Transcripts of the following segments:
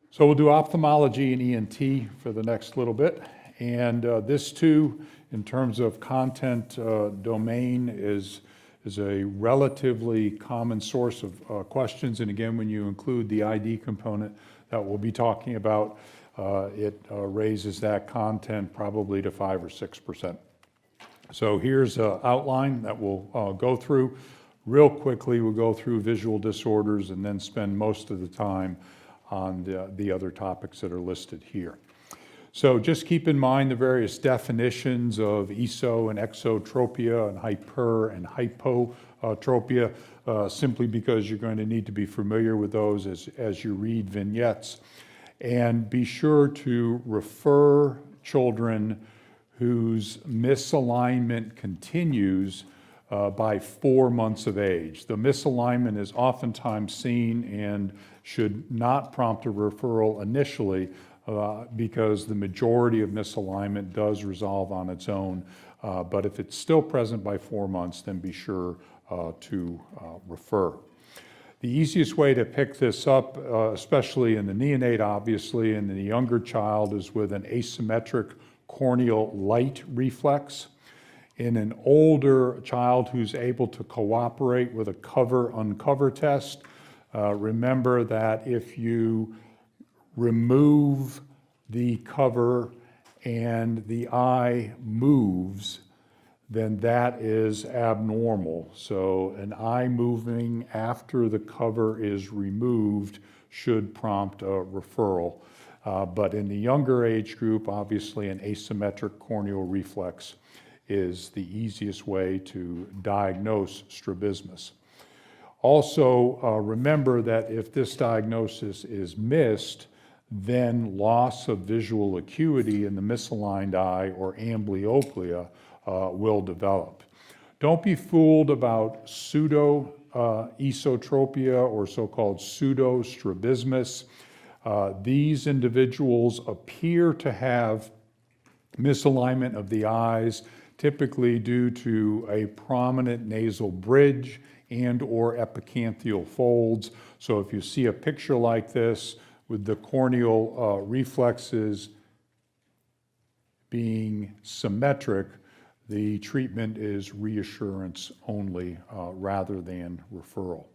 So we'll do ophthalmology and ENT for the next little bit. And this too, in terms of content domain, is a relatively common source of questions. And again, when you include the ID component that we'll be talking about, it raises that content probably to 5 or 6%. So here's an outline that we'll go through. Real quickly, we'll go through visual disorders and then spend most of the time on the other topics that are listed here. So just keep in mind the various definitions of ESO and exotropia and hyper and hypotropia, simply because you're going to need to be familiar with those as you read vignettes. And be sure to refer children whose misalignment continues by 4 months of age. The misalignment is oftentimes seen and should not prompt a referral initially because the majority of misalignment does resolve on its own. But if it's still present by 4 months, then be sure to refer. The easiest way to pick this up, especially in the neonate, obviously, and in the younger child, is with an asymmetric corneal light reflex. In an older child who's able to cooperate with a cover-uncover test, remember that if you remove the cover and the eye moves, then that is abnormal. So an eye moving after the cover is removed should prompt a referral. But in the younger age group, obviously an asymmetric corneal reflex is the easiest way to diagnose strabismus. Also, remember that if this diagnosis is missed, then loss of visual acuity in the misaligned eye or amblyopia will develop. Don't be fooled about pseudo-esotropia or so-called pseudo-strabismus. These individuals appear to have misalignment of the eyes, typically due to a prominent nasal bridge and or epicanthial folds. So if you see a picture like this with the corneal reflexes being symmetric, the treatment is reassurance only rather than referral.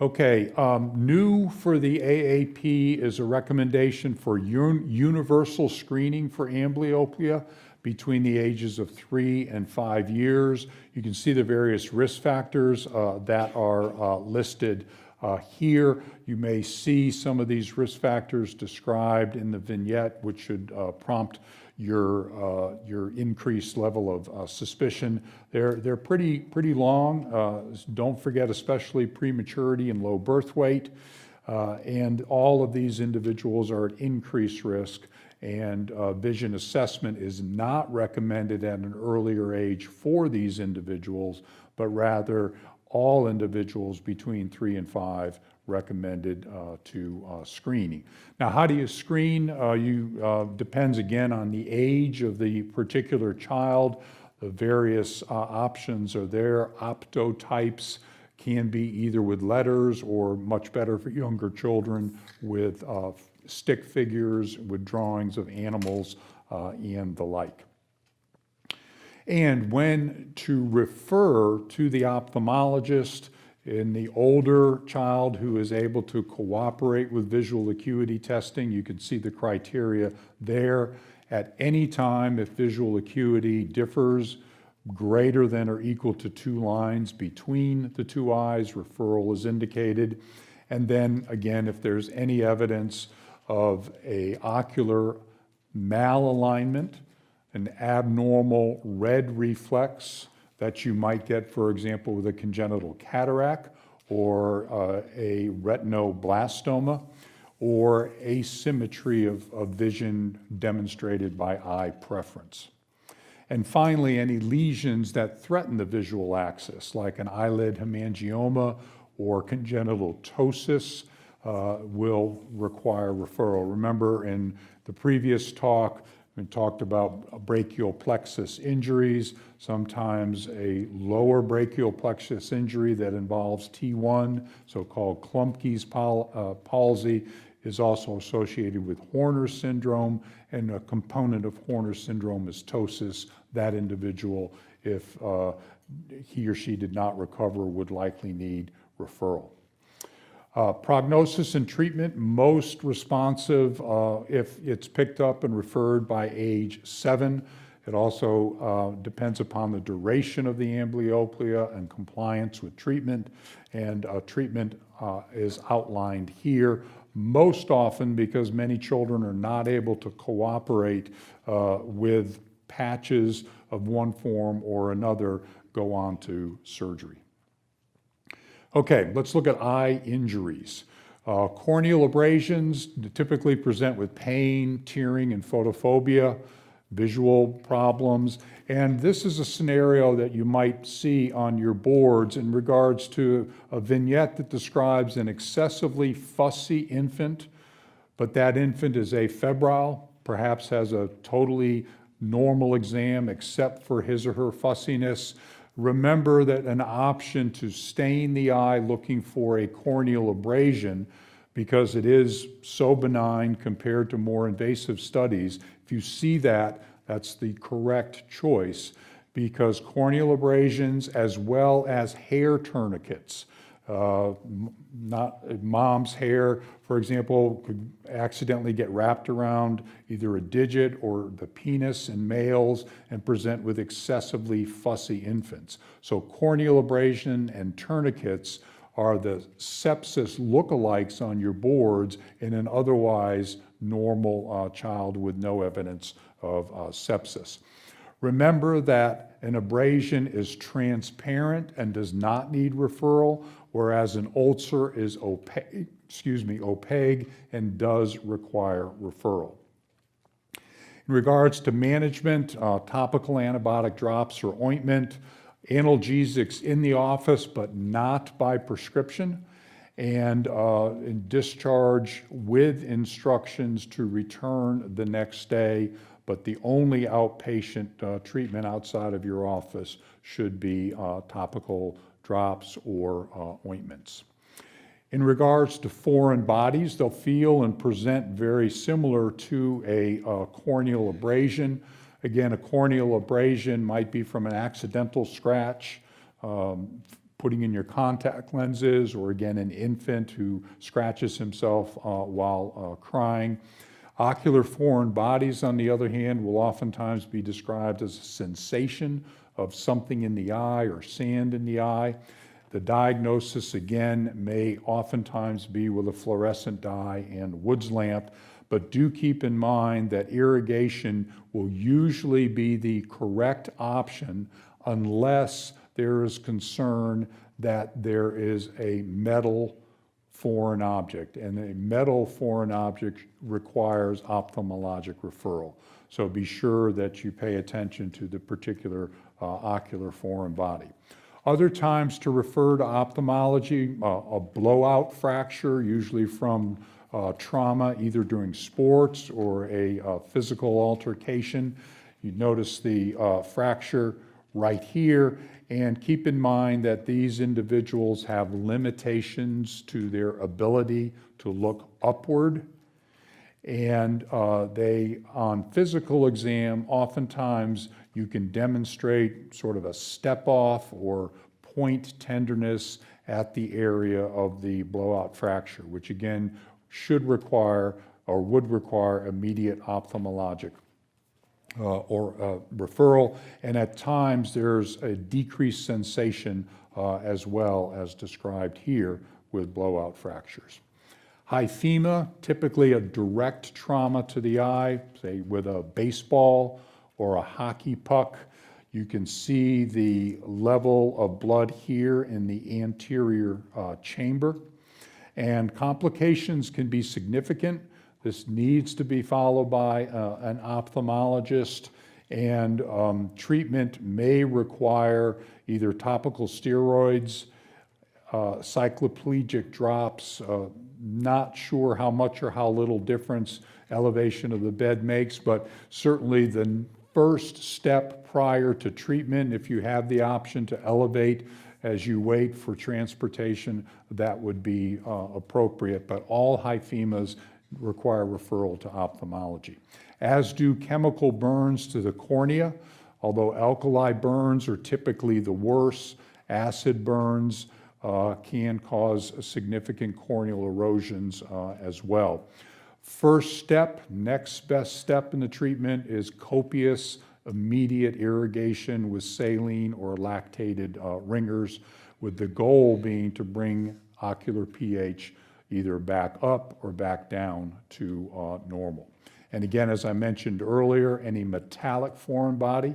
Okay, new for the AAP is a recommendation for universal screening for amblyopia between the ages of 3 and 5 years. You can see the various risk factors that are listed here. You may see some of these risk factors described in the vignette, which should prompt your increased level of suspicion. They're pretty long. Don't forget, especially prematurity and low birth weight. And all of these individuals are at increased risk, and vision assessment is not recommended at an earlier age for these individuals, but rather all individuals between 3 and 5 recommended to screening. Now, how do you screen? Depends again on the age of the particular child. The various options are there. Optotypes can be either with letters or, much better for younger children, with stick figures, with drawings of animals and the like. And when to refer to the ophthalmologist in the older child who is able to cooperate with visual acuity testing, you can see the criteria there. At any time, if visual acuity differs greater than or equal to 2 lines between the 2 eyes, referral is indicated. And then again, if there's any evidence of an ocular malalignment, an abnormal red reflex that you might get, for example, with a congenital cataract or a retinoblastoma, or asymmetry of vision demonstrated by eye preference. And finally, any lesions that threaten the visual axis, like an eyelid hemangioma or congenital ptosis, will require referral. Remember, in the previous talk, We talked about brachial plexus injuries, sometimes a lower brachial plexus injury that involves T1, so-called Klumpke's palsy, is also associated with Horner syndrome, and a component of Horner syndrome is ptosis. That individual, if he or she did not recover, would likely need referral. Prognosis and treatment, most responsive if it's picked up and referred by age 7. It also depends upon the duration of the amblyopia and compliance with treatment, and treatment is outlined here. Most often, because many children are not able to cooperate with patches of one form or another, go on to surgery. Okay, let's look at eye injuries. Corneal abrasions typically present with pain, tearing, and photophobia, visual problems, and this is a scenario that you might see on your boards in regards to a vignette that describes an excessively fussy infant, but that infant is afebrile, perhaps has a totally normal exam except for his or her fussiness. Remember that an option to stain the eye looking for a corneal abrasion, because it is so benign compared to more invasive studies, if you see that, that's the correct choice, because corneal abrasions as well as hair tourniquets, mom's hair, for example, could accidentally get wrapped around either a digit or the penis in males and present with excessively fussy infants. So corneal abrasion and tourniquets are the sepsis lookalikes on your boards in an otherwise normal child with no evidence of sepsis. Remember that an abrasion is transparent and does not need referral, whereas an ulcer is opaque and does require referral. In regards to management, topical antibiotic drops or ointment, analgesics in the office but not by prescription, and discharge with instructions to return the next day, but the only outpatient treatment outside of your office should be topical drops or ointments. In regards to foreign bodies, they'll feel and present very similar to a corneal abrasion. Again, a corneal abrasion might be from an accidental scratch, putting in your contact lenses, or again, an infant who scratches himself while crying. Ocular foreign bodies, on the other hand, will oftentimes be described as a sensation of something in the eye or sand in the eye. The diagnosis, again, may oftentimes be with a fluorescent dye and Wood's lamp, but do keep in mind that irrigation will usually be the correct option unless there is concern that there is a metal foreign object, and a metal foreign object requires ophthalmologic referral. So be sure that you pay attention to the particular ocular foreign body. Other times to refer to ophthalmology, a blowout fracture, usually from trauma, either during sports or a physical altercation. You notice the fracture right here, and keep in mind that these individuals have limitations to their ability to look upward, and they, on physical exam, oftentimes you can demonstrate sort of a step off or point tenderness at the area of the blowout fracture, which again should require or would require immediate ophthalmologic or referral, and at times there's a decreased sensation as well as described here with blowout fractures. Hyphema, typically a direct trauma to the eye, say with a baseball or a hockey puck. You can see the level of blood here in the anterior chamber, and complications can be significant. This needs to be followed by an ophthalmologist, and treatment may require either topical steroids, cycloplegic drops, not sure how much or how little difference elevation of the bed makes, but certainly the first step prior to treatment, if you have the option to elevate as you wait for transportation, that would be appropriate. But all hyphemas require referral to ophthalmology, as do chemical burns to the cornea. Although alkali burns are typically the worst, acid burns can cause significant corneal erosions as well. First step, next best step in the treatment is copious immediate irrigation with saline or lactated ringers, with the goal being to bring ocular pH either back up or back down to normal. And again, as I mentioned earlier, any metallic foreign body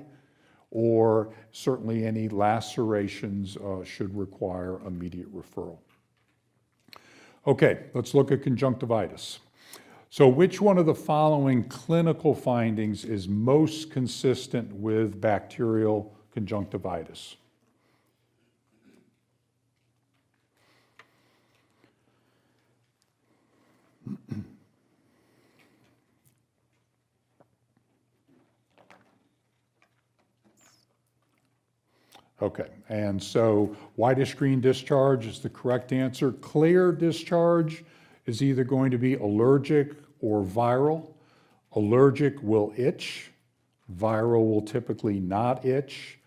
or certainly any lacerations should require immediate referral. Okay, let's look at conjunctivitis. So which one of the following clinical findings is most consistent with bacterial conjunctivitis? Okay, and so whitish green discharge is the correct answer. Clear discharge is either going to be allergic or viral. Allergic will itch. Viral will typically not itch.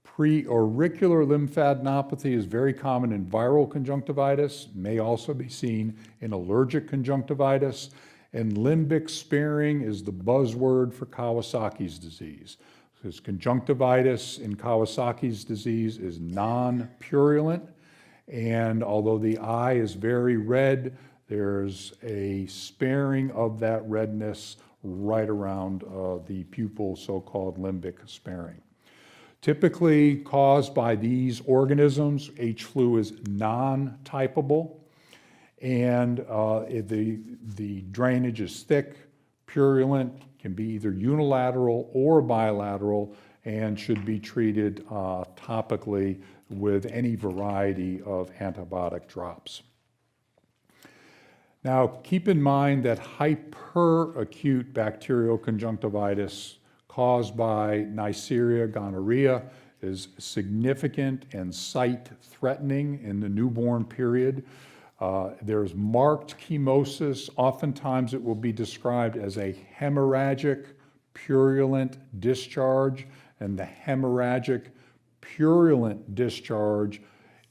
Preauricular lymphadenopathy is very common in viral conjunctivitis, may also be seen in allergic conjunctivitis. And limbic sparing is the buzzword for Kawasaki's disease. Because conjunctivitis in Kawasaki's disease is non-purulent, and although the eye is very red, there's a sparing of that redness right around the pupil, so-called limbic sparing. Typically caused by these organisms, H. flu is non-typable, and the drainage is thick, purulent, can be either unilateral or bilateral, and should be treated topically with any variety of antibiotic drops. Now, keep in mind that hyperacute bacterial conjunctivitis caused by Neisseria gonorrhea is significant and sight-threatening in the newborn period. There's marked chemosis. Oftentimes it will be described as a hemorrhagic purulent discharge, and the hemorrhagic purulent discharge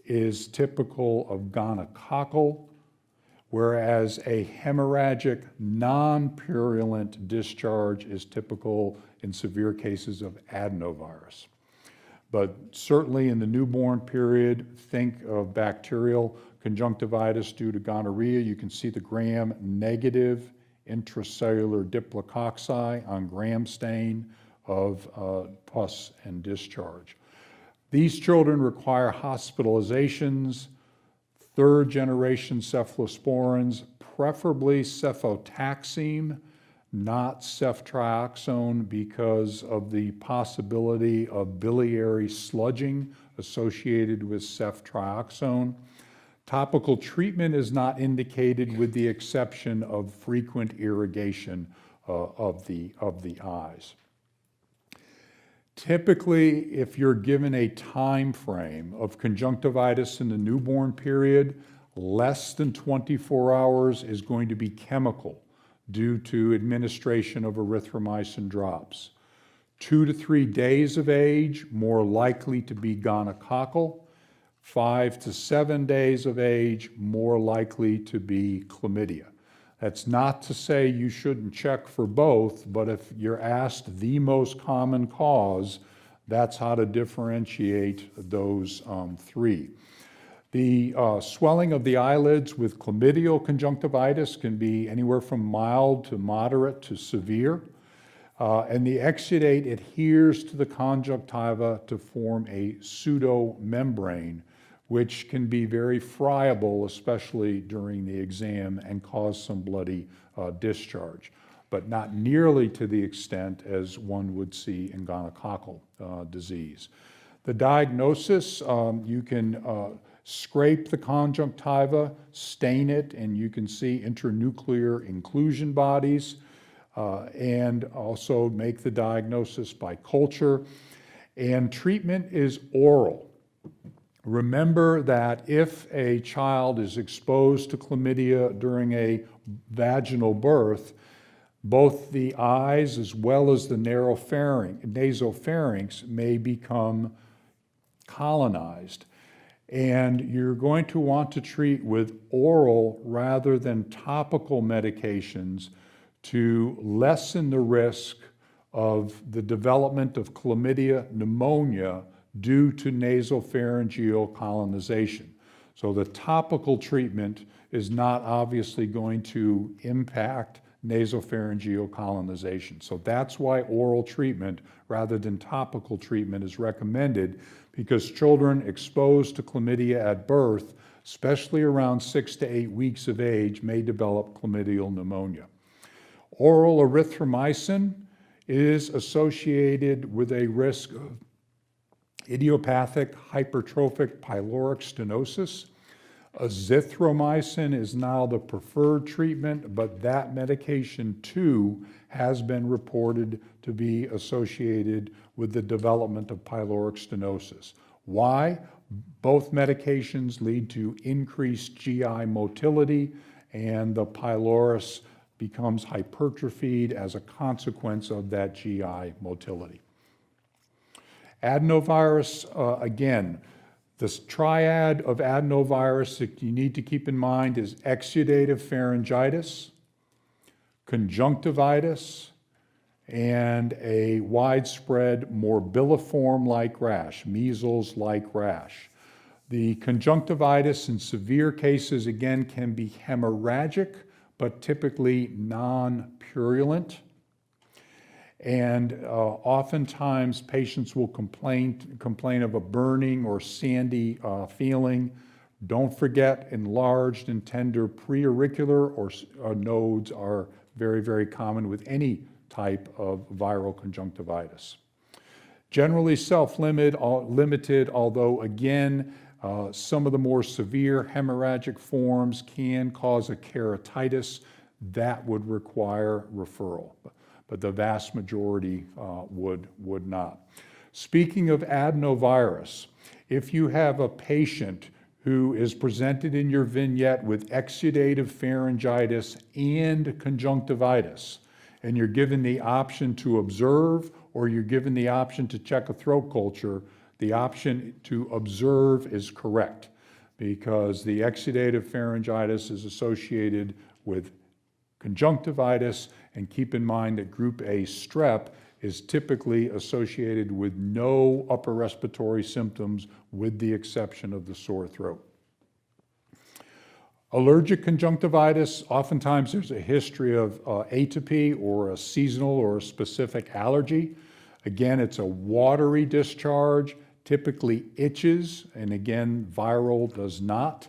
is typical of gonococcal, whereas a hemorrhagic non-purulent discharge is typical in severe cases of adenovirus. But certainly in the newborn period, think of bacterial conjunctivitis due to gonorrhea. You can see the gram-negative intracellular diplococci on gram stain of pus and discharge. These children require hospitalizations, third-generation cephalosporins, preferably cefotaxime, not ceftriaxone, because of the possibility of biliary sludging associated with ceftriaxone. Topical treatment is not indicated with the exception of frequent irrigation of the eyes. Typically, if you're given a time frame of conjunctivitis in the newborn period, less than 24 hours is going to be chemical due to administration of erythromycin drops. 2 to 3 days of age, more likely to be gonococcal. 5 to 7 days of age, more likely to be chlamydia. That's not to say you shouldn't check for both, but if you're asked the most common cause, that's how to differentiate those three. The swelling of the eyelids with chlamydial conjunctivitis can be anywhere from mild to moderate to severe. And the exudate adheres to the conjunctiva to form a pseudomembrane, which can be very friable, especially during the exam, and cause some bloody discharge, but not nearly to the extent as one would see in gonococcal disease. The diagnosis, you can Scrape the conjunctiva, stain it, and you can see internuclear inclusion bodies, and also make the diagnosis by culture. And treatment is oral. Remember that if a child is exposed to chlamydia during a vaginal birth, both the eyes as well as the nasopharynx may become colonized. And you're going to want to treat with oral rather than topical medications to lessen the risk of the development of chlamydia pneumonia due to nasopharyngeal colonization. So the topical treatment is not obviously going to impact nasopharyngeal colonization. So that's why oral treatment rather than topical treatment is recommended, because children exposed to chlamydia at birth, especially around 6 to 8 weeks of age, may develop chlamydial pneumonia. Oral erythromycin is associated with a risk of idiopathic hypertrophic pyloric stenosis. Azithromycin is now the preferred treatment, but that medication too has been reported to be associated with the development of pyloric stenosis. Why? Both medications lead to increased GI motility, and the pylorus becomes hypertrophied as a consequence of that GI motility. Adenovirus, again, this triad of adenovirus that you need to keep in mind is exudative pharyngitis, conjunctivitis, and a widespread morbilliform-like rash, measles-like rash. The conjunctivitis in severe cases, again, can be hemorrhagic, but typically non-purulent. And oftentimes patients will complain of a burning or sandy feeling. Don't forget, enlarged and tender preauricular or nodes are very, very common with any type of viral conjunctivitis. Generally self-limited, although again, some of the more severe hemorrhagic forms can cause a keratitis that would require referral, but the vast majority would not. Speaking of adenovirus, if you have a patient who is presented in your vignette with exudative pharyngitis and conjunctivitis, and you're given the option to observe or you're given the option to check a throat culture, the option to observe is correct, because the exudative pharyngitis is associated with conjunctivitis, and keep in mind that group A strep is typically associated with no upper respiratory symptoms with the exception of the sore throat. Allergic conjunctivitis, oftentimes there's a history of atopy or a seasonal or a specific allergy. Again, it's a watery discharge, typically itches, and again, viral does not.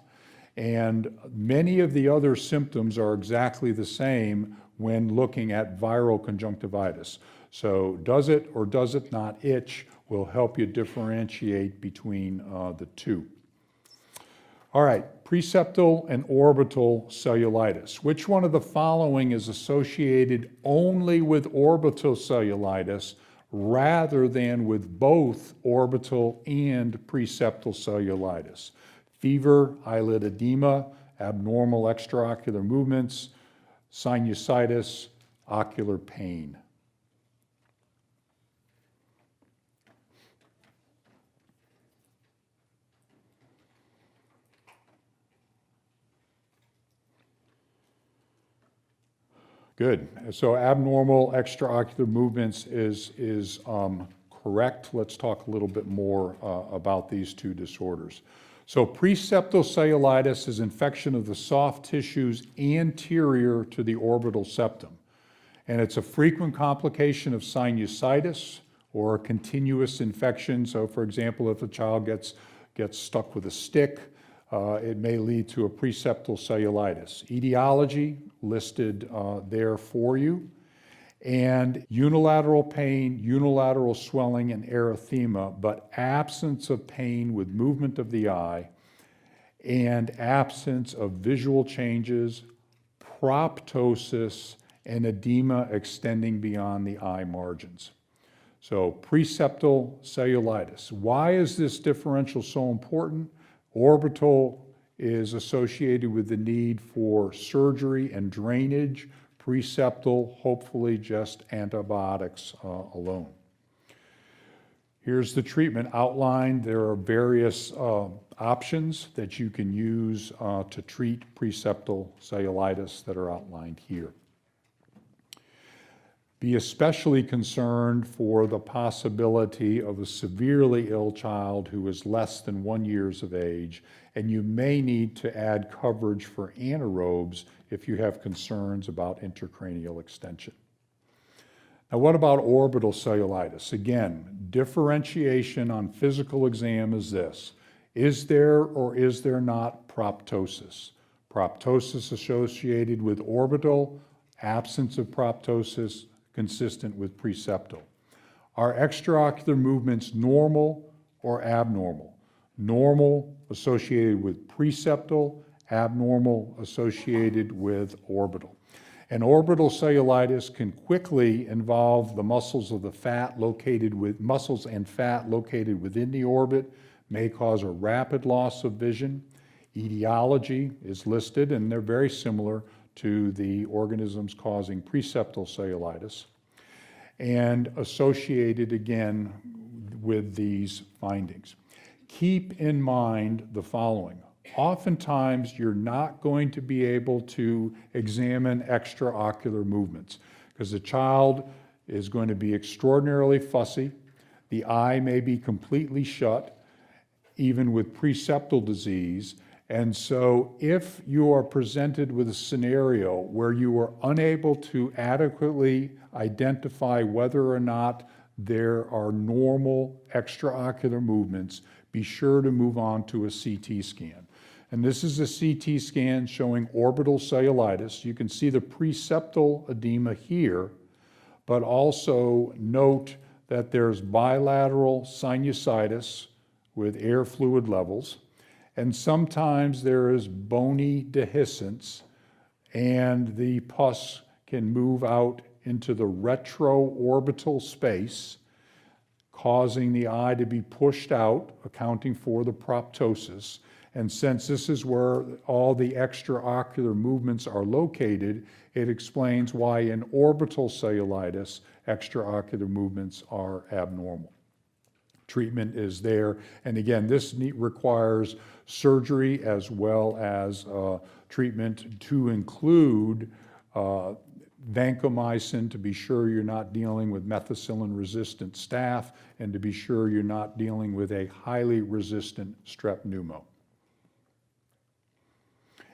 And many of the other symptoms are exactly the same when looking at viral conjunctivitis. So does it or does it not itch will help you differentiate between the two. All right, preseptal and orbital cellulitis. Which one of the following is associated only with orbital cellulitis rather than with both orbital and preseptal cellulitis? Fever, eyelid edema, abnormal extraocular movements, sinusitis, ocular pain. Good. So abnormal extraocular movements is correct. Let's talk a little bit more about these two disorders. So preseptal cellulitis is infection of the soft tissues anterior to the orbital septum. And it's a frequent complication of sinusitis or a continuous infection. So for example, if a child gets stuck with a stick, it may lead to a preseptal cellulitis. Etiology listed there for you. And unilateral pain, unilateral swelling, and erythema, but absence of pain with movement of the eye. and absence of visual changes, proptosis, and edema extending beyond the eye margins. So preseptal cellulitis. Why is this differential so important? Orbital is associated with the need for surgery and drainage. Preseptal, hopefully just antibiotics alone. Here's the treatment outlined. There are various options that you can use to treat preseptal cellulitis that are outlined here. Be especially concerned for the possibility of a severely ill child who is less than 1 year of age, and you may need to add coverage for anaerobes if you have concerns about intracranial extension. Now, what about orbital cellulitis? Again, differentiation on physical exam is this. Is there or is there not proptosis? Proptosis associated with orbital, absence of proptosis consistent with preseptal. Are extraocular movements normal or abnormal? Normal associated with preseptal, abnormal associated with orbital. And orbital cellulitis can quickly involve the muscles of the muscles and fat located within the orbit, may cause a rapid loss of vision. Etiology is listed, and they're very similar to the organisms causing preseptal cellulitis, and associated again with these findings. Keep in mind the following. Oftentimes, you're not going to be able to examine extraocular movements because the child is going to be extraordinarily fussy. The eye may be completely shut, even with preseptal disease. And so if you are presented with a scenario where you are unable to adequately identify whether or not there are normal extraocular movements, be sure to move on to a CT scan. And this is a CT scan showing orbital cellulitis. You can see the preseptal edema here, but also note that there's bilateral sinusitis with air fluid levels. And sometimes there is bony dehiscence, and the pus can move out into the retroorbital space, causing the eye to be pushed out, accounting for the proptosis. And since this is where all the extraocular movements are located, it explains why in orbital cellulitis, extraocular movements are abnormal. Treatment is there. And again, this requires surgery as well as treatment to include vancomycin to be sure you're not dealing with methicillin-resistant staph and to be sure you're not dealing with a highly resistant strep pneumo.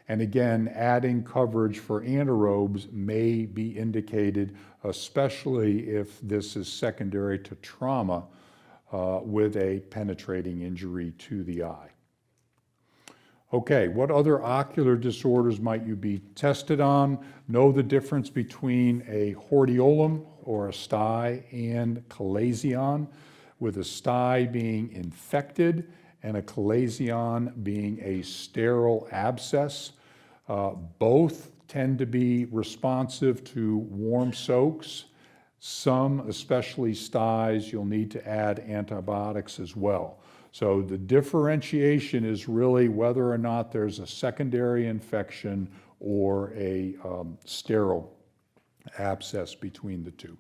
And again, adding coverage for anaerobes may be indicated, especially if this is secondary to trauma with a penetrating injury to the eye. Okay, what other ocular disorders might you be tested on? Know the difference between a hordeolum or a stye and chalazion, with a stye being infected and a chalazion being a sterile abscess. Both tend to be responsive to warm soaks. Some, especially styes, you'll need to add antibiotics as well. So the differentiation is really whether or not there's a secondary infection or a sterile abscess between the two.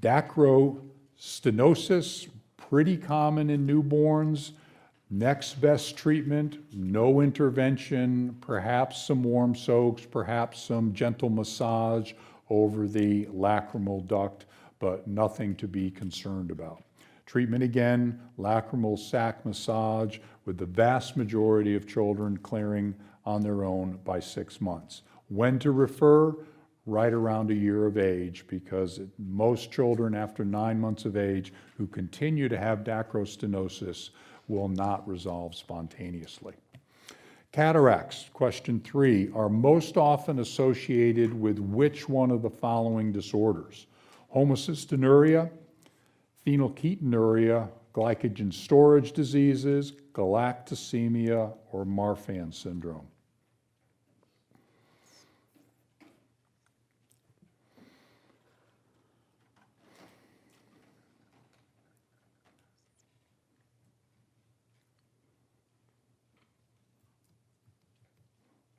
Dacrostenosis, pretty common in newborns. Next best treatment, no intervention, perhaps some warm soaks, perhaps some gentle massage over the lacrimal duct, but nothing to be concerned about. Treatment again, lacrimal sac massage, with the vast majority of children clearing on their own by 6 months. When to refer? Right around 1 year of age, because most children after 9 months of age who continue to have dacrostenosis will not resolve spontaneously. Cataracts, question 3, are most often associated with which one of the following disorders? Homocystinuria, phenylketonuria, glycogen storage diseases, galactosemia, or Marfan syndrome.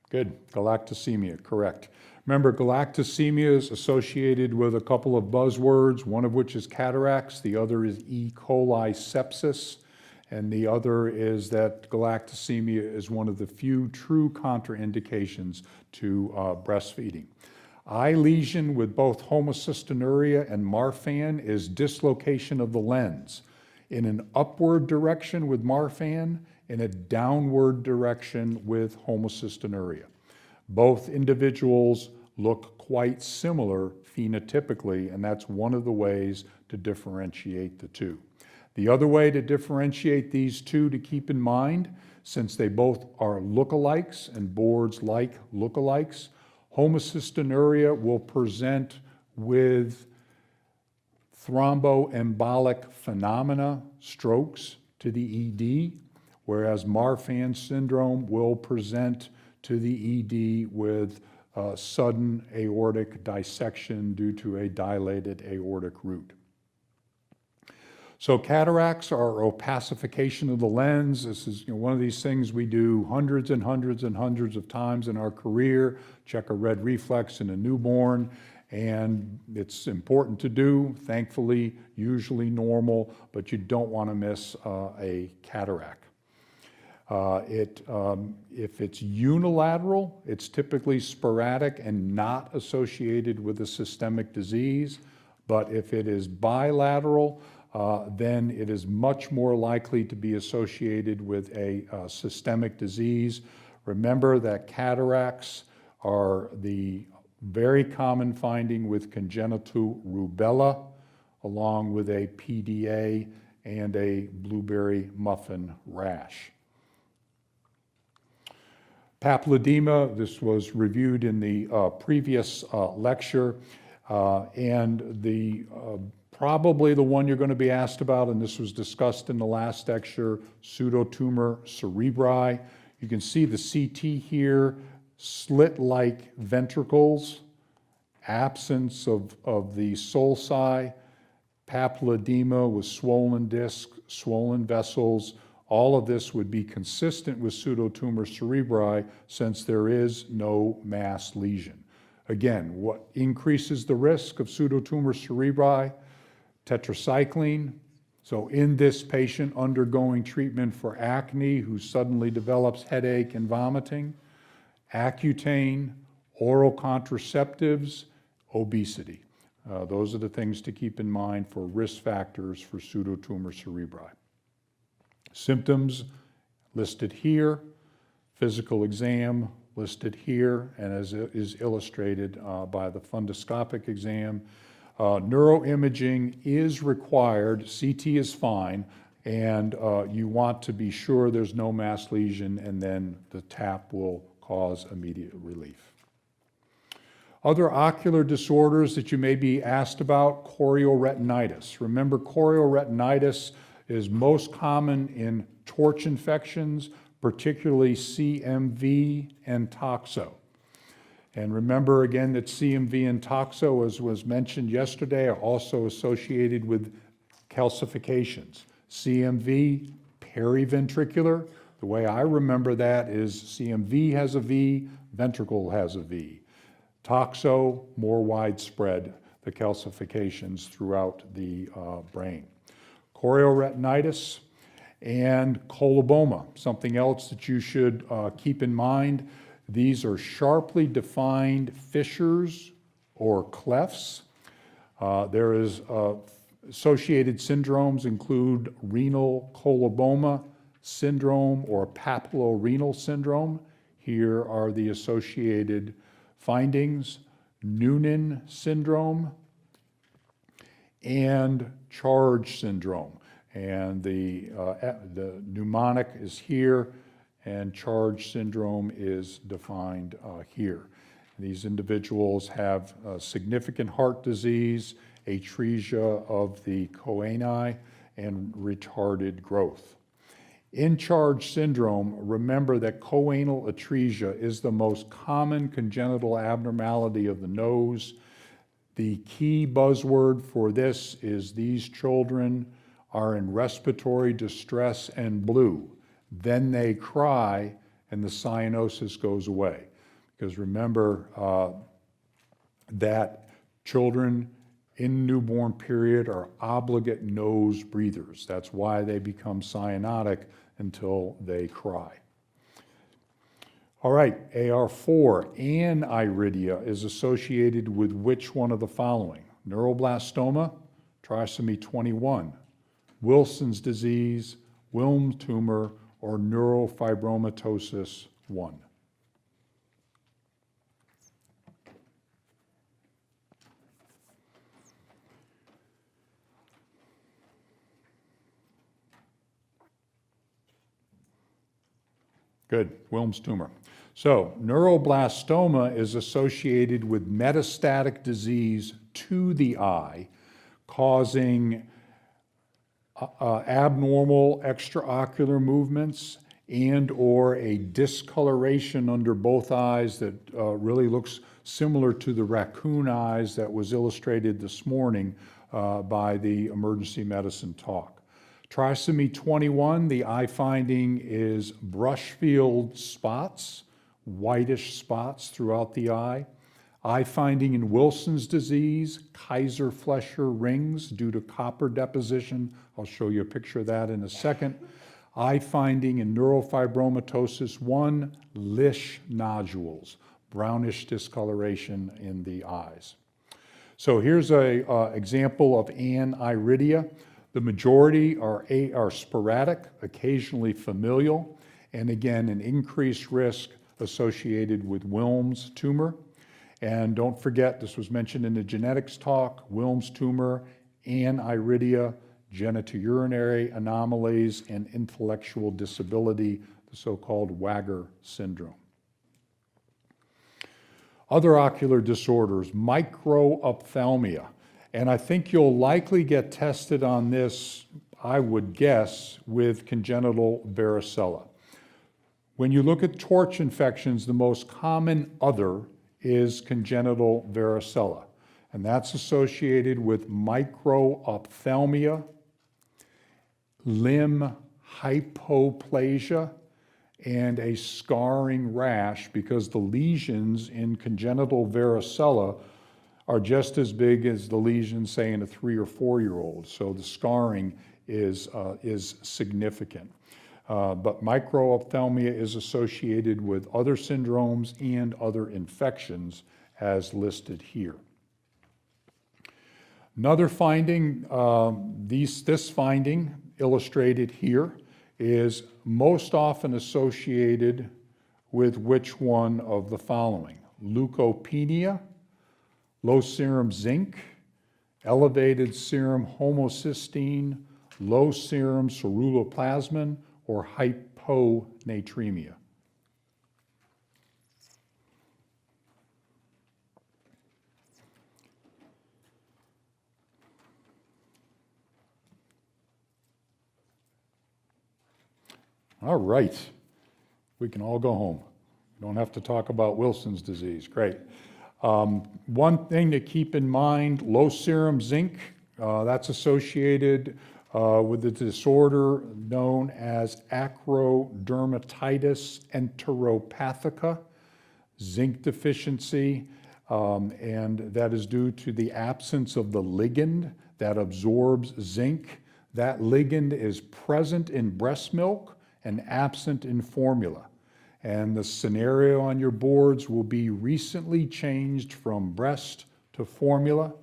Good, galactosemia, correct. Remember, galactosemia is associated with a couple of buzzwords, one of which is cataracts, the other is E. coli sepsis, and the other is that galactosemia is one of the few true contraindications to breastfeeding. Eye lesion with both homocystinuria and Marfan is dislocation of the lens in an upward direction with Marfan, in a downward direction with homocystinuria. Both individuals look quite similar phenotypically, and that's one of the ways to differentiate the two. The other way to differentiate these two to keep in mind, since they both are lookalikes and boards like lookalikes, homocystinuria will present with thromboembolic phenomena, strokes to the ED, whereas Marfan syndrome will present to the ED with sudden aortic dissection due to a dilated aortic root. So cataracts are opacification of the lens. This is one of these things we do hundreds and hundreds and hundreds of times in our career, check a red reflex in a newborn, and it's important to do, thankfully, usually normal, but you don't want to miss a cataract. If it's unilateral, it's typically sporadic and not associated with a systemic disease. But if it is bilateral, then it is much more likely to be associated with a systemic disease. Remember that cataracts are the very common finding with congenital rubella, along with a PDA and a blueberry muffin rash. Papilledema, this was reviewed in the previous lecture, and probably the one you're going to be asked about, and this was discussed in the last lecture, pseudotumor cerebri. You can see the CT here, slit-like ventricles, absence of the sulci, papilledema with swollen disc, swollen vessels. All of this would be consistent with pseudotumor cerebri since there is no mass lesion. Again, what increases the risk of pseudotumor cerebri? Tetracycline. So in this patient undergoing treatment for acne who suddenly develops headache and vomiting, Accutane, oral contraceptives, obesity. Those are the things to keep in mind for risk factors for pseudotumor cerebri. Symptoms listed here, physical exam listed here, and as is illustrated by the fundoscopic exam. Neuroimaging is required, CT is fine, and you want to be sure there's no mass lesion, and then the TAP will cause immediate relief. Other ocular disorders that you may be asked about, chorioretinitis. Remember, chorioretinitis is most common in torch infections, particularly CMV and toxo. And remember again that CMV and toxo, as was mentioned yesterday, are also associated with calcifications. CMV, periventricular. The way I remember that is CMV has a V, ventricle has a V. Toxo, more widespread, the calcifications throughout the brain. Chorioretinitis and coloboma, something else that you should keep in mind. These are sharply defined fissures or clefts. There is associated syndromes include renal coloboma syndrome or papillorenal syndrome. Here are the associated findings: Noonan syndrome and Charge syndrome. And the mnemonic is here, and Charge syndrome is defined here. These individuals have significant heart disease, atresia of the choanae, and retarded growth. In charge syndrome, remember that choanal atresia is the most common congenital abnormality of the nose. The key buzzword for this is these children are in respiratory distress and blue. Then they cry and the cyanosis goes away. Because remember that children in newborn period are obligate nose breathers. That's why they become cyanotic until they cry. All right, AR4, aniridia is associated with which one of the following? Neuroblastoma, trisomy 21, Wilson's disease, Wilms tumor, or neurofibromatosis 1. Good, Wilms tumor. So, neuroblastoma is associated with metastatic disease to the eye, causing abnormal extraocular movements and or a discoloration under both eyes that really looks similar to the raccoon eyes that was illustrated this morning by the emergency medicine talk. Trisomy 21, the eye finding is brush-field spots, whitish spots throughout the eye. Eye finding in Wilson's disease, Kaiser-Fleischer rings due to copper deposition. I'll show you a picture of that in a second. Eye finding in neurofibromatosis 1, Lish nodules, brownish discoloration in the eyes. So here's an example of aniridia. The majority are sporadic, occasionally familial, and again, an increased risk associated with Wilms tumor. And don't forget, this was mentioned in the genetics talk, Wilms tumor, aniridia, genitourinary anomalies, and intellectual disability, the so-called Wagner syndrome. Other ocular disorders, microphthalmia. And I think you'll likely get tested on this, I would guess, with congenital varicella. When you look at torch infections, the most common other is congenital varicella. And that's associated with microphthalmia, limb hypoplasia, and a scarring rash because the lesions in congenital varicella are just as big as the lesions, say, in a 3 or 4-year-old. So the scarring is significant. But microphthalmia is associated with other syndromes and other infections as listed here. Another finding, this finding illustrated here is most often associated with which one of the following? Leukopenia, low serum zinc, elevated serum homocysteine, low serum ceruloplasmin, or hyponatremia. All right, we can all go home. We don't have to talk about Wilson's disease, great. One thing to keep in mind, low serum zinc, that's associated with the disorder known as acrodermatitis enteropathica, zinc deficiency, and that is due to the absence of the ligand that absorbs zinc. That ligand is present in breast milk and absent in formula. And the scenario on your boards will be recently changed from breast to formula.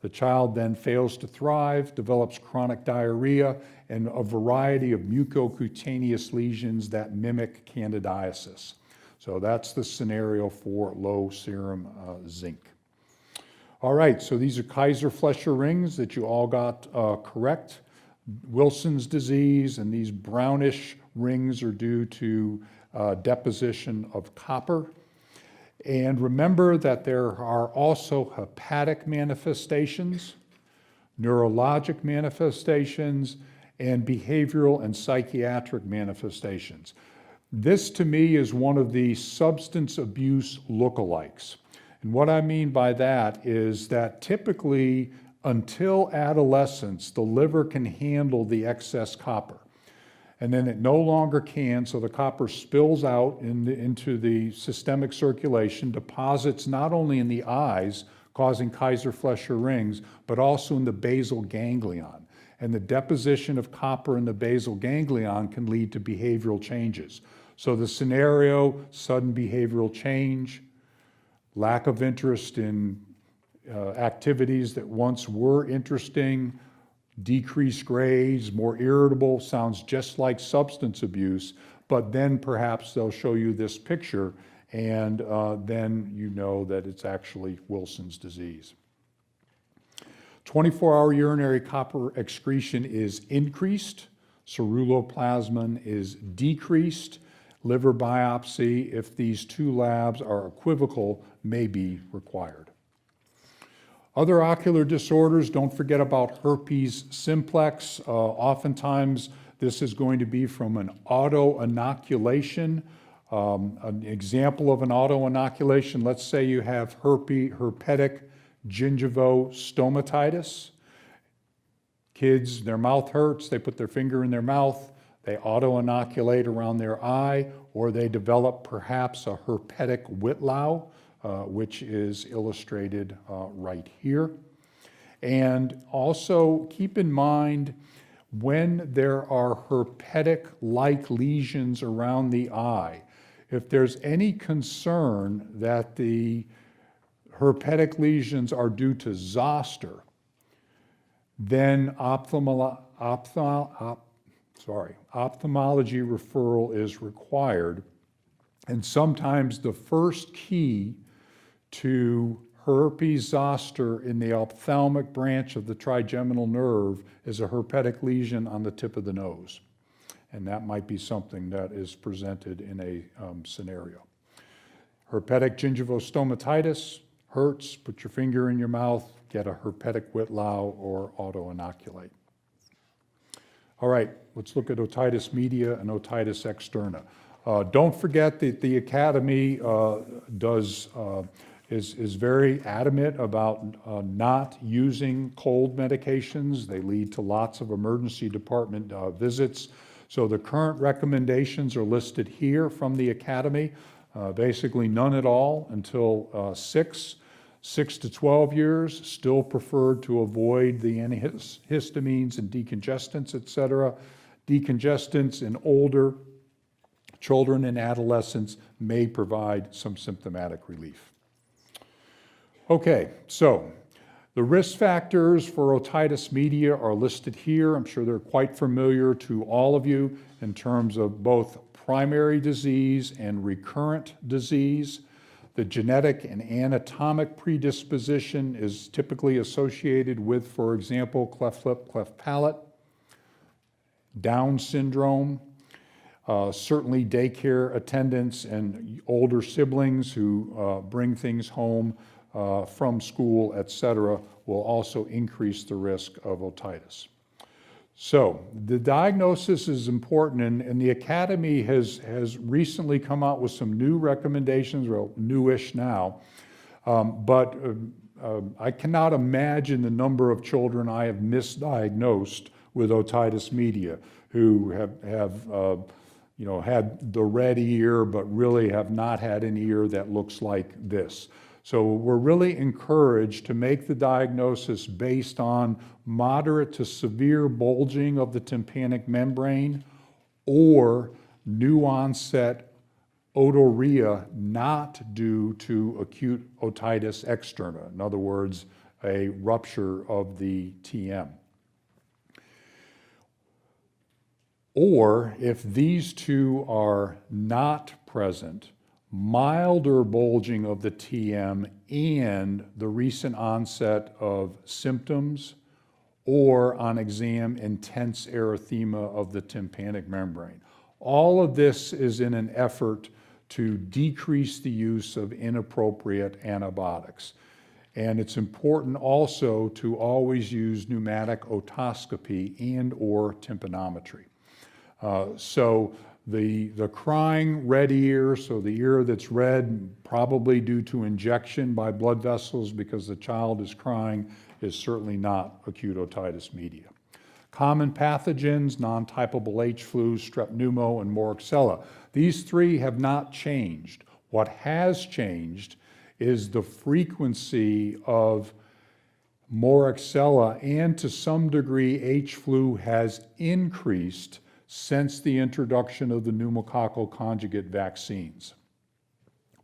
The child then fails to thrive, develops chronic diarrhea, and a variety of mucocutaneous lesions that mimic candidiasis. So that's the scenario for low serum zinc. All right, so these are Kaiser-Fleischer rings that you all got correct. Wilson's disease, and these brownish rings are due to deposition of copper. And remember that there are also hepatic manifestations, neurologic manifestations, and behavioral and psychiatric manifestations. This, to me, is one of the substance abuse lookalikes. And what I mean by that is that typically, until adolescence, the liver can handle the excess copper. And then it no longer can, so the copper spills out into the systemic circulation, deposits not only in the eyes, causing Kaiser-Fleischer rings, but also in the basal ganglion. And the deposition of copper in the basal ganglion can lead to behavioral changes. So the scenario, sudden behavioral change, lack of interest in activities that once were interesting, decreased grades, more irritable, sounds just like substance abuse, but then perhaps they'll show you this picture and then you know that it's actually Wilson's disease. 24-hour urinary copper excretion is increased, ceruloplasmin is decreased, liver biopsy, if these two labs are equivocal, may be required. Other ocular disorders, don't forget about herpes simplex. Oftentimes, this is going to be from an auto-inoculation. An example of an auto-inoculation, let's say you have herpetic gingivostomatitis. Kids, their mouth hurts, they put their finger in their mouth, they auto-inoculate around their eye, or they develop perhaps a herpetic whitlow, which is illustrated right here. And also keep in mind when there are herpetic-like lesions around the eye, if there's any concern that the herpetic lesions are due to zoster, then ophthalmology referral is required. And sometimes the first key to herpes zoster in the ophthalmic branch of the trigeminal nerve is a herpetic lesion on the tip of the nose. And that might be something that is presented in a scenario. Herpetic gingivostomatitis hurts, put your finger in your mouth, get a herpetic whitlow or auto-inoculate. All right, let's look at otitis media and otitis externa. Don't forget that the Academy is very adamant about not using cold medications. They lead to lots of emergency department visits. So the current recommendations are listed here from the Academy. Basically none at all until 6 to 12 years, still preferred to avoid the antihistamines and decongestants, et cetera. Decongestants in older children and adolescents may provide some symptomatic relief. Okay, so the risk factors for otitis media are listed here. I'm sure they're quite familiar to all of you in terms of both primary disease and recurrent disease. The genetic and anatomic predisposition is typically associated with, for example, cleft lip, cleft palate, Down syndrome, certainly daycare attendants and older siblings who bring things home from school, et cetera, will also increase the risk of otitis. So the diagnosis is important, and the Academy has recently come out with some new recommendations, well, newish now, but I cannot imagine the number of children I have misdiagnosed with otitis media who have had the red ear, but really have not had an ear that looks like this. So we're really encouraged to make the diagnosis based on moderate to severe bulging of the tympanic membrane or new onset otorrhea not due to acute otitis externa. In other words, a rupture of the TM. Or if these two are not present, milder bulging of the TM and the recent onset of symptoms, or on exam, intense erythema of the tympanic membrane. All of this is in an effort to decrease the use of inappropriate antibiotics. And it's important also to always use pneumatic otoscopy and or tympanometry. So the crying red ear, so the ear that's red, probably due to injection by blood vessels because the child is crying, is certainly not acute otitis media. Common pathogens, non-typable H flu, strep pneumo, and Moraxella. These three have not changed. What has changed is the frequency of Moraxella, and to some degree H flu has increased since the introduction of the pneumococcal conjugate vaccines.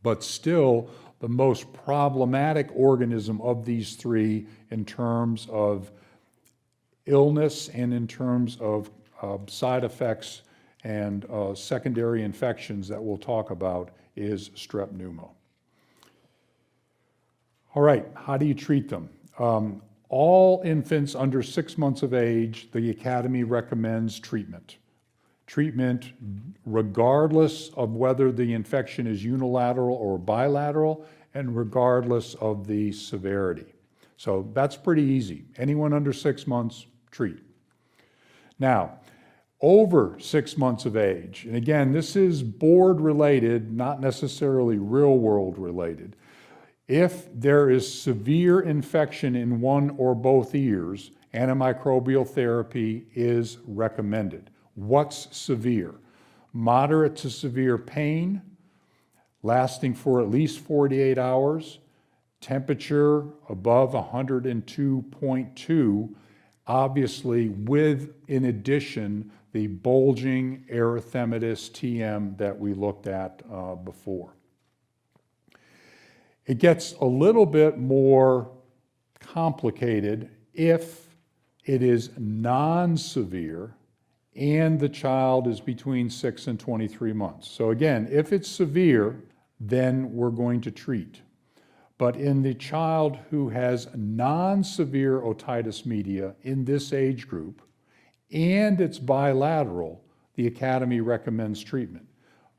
But still, the most problematic organism of these three in terms of illness and in terms of side effects and secondary infections that we'll talk about is strep pneumo. All right, how do you treat them? All infants under 6 months of age, the Academy recommends treatment. Treatment regardless of whether the infection is unilateral or bilateral and regardless of the severity. So that's pretty easy. Anyone under 6 months, treat. Now, over 6 months of age, and again, this is board related, not necessarily real world related. If there is severe infection in one or both ears, antimicrobial therapy is recommended. What's severe? Moderate to severe pain, lasting for at least 48 hours, temperature above 102.2, obviously with, in addition, the bulging erythematous TM that we looked at before. It gets a little bit more complicated if it is non-severe and the child is between 6 and 23 months. So again, if it's severe, then we're going to treat. But in the child who has non-severe otitis media in this age group, and it's bilateral, the Academy recommends treatment.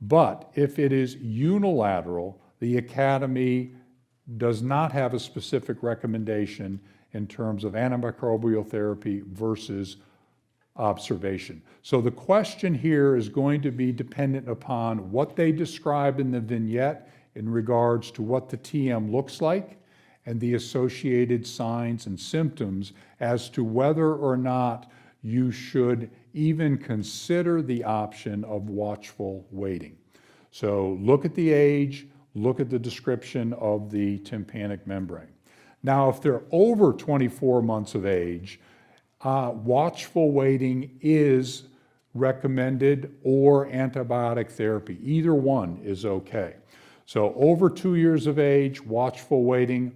But if it is unilateral, the Academy does not have a specific recommendation in terms of antimicrobial therapy versus observation. So the question here is going to be dependent upon what they describe in the vignette in regards to what the TM looks like and the associated signs and symptoms as to whether or not you should even consider the option of watchful waiting. So look at the age, look at the description of the tympanic membrane. Now, if they're over 24 months of age, watchful waiting is recommended, or antibiotic therapy. Either one is okay. So over 2 years of age, watchful waiting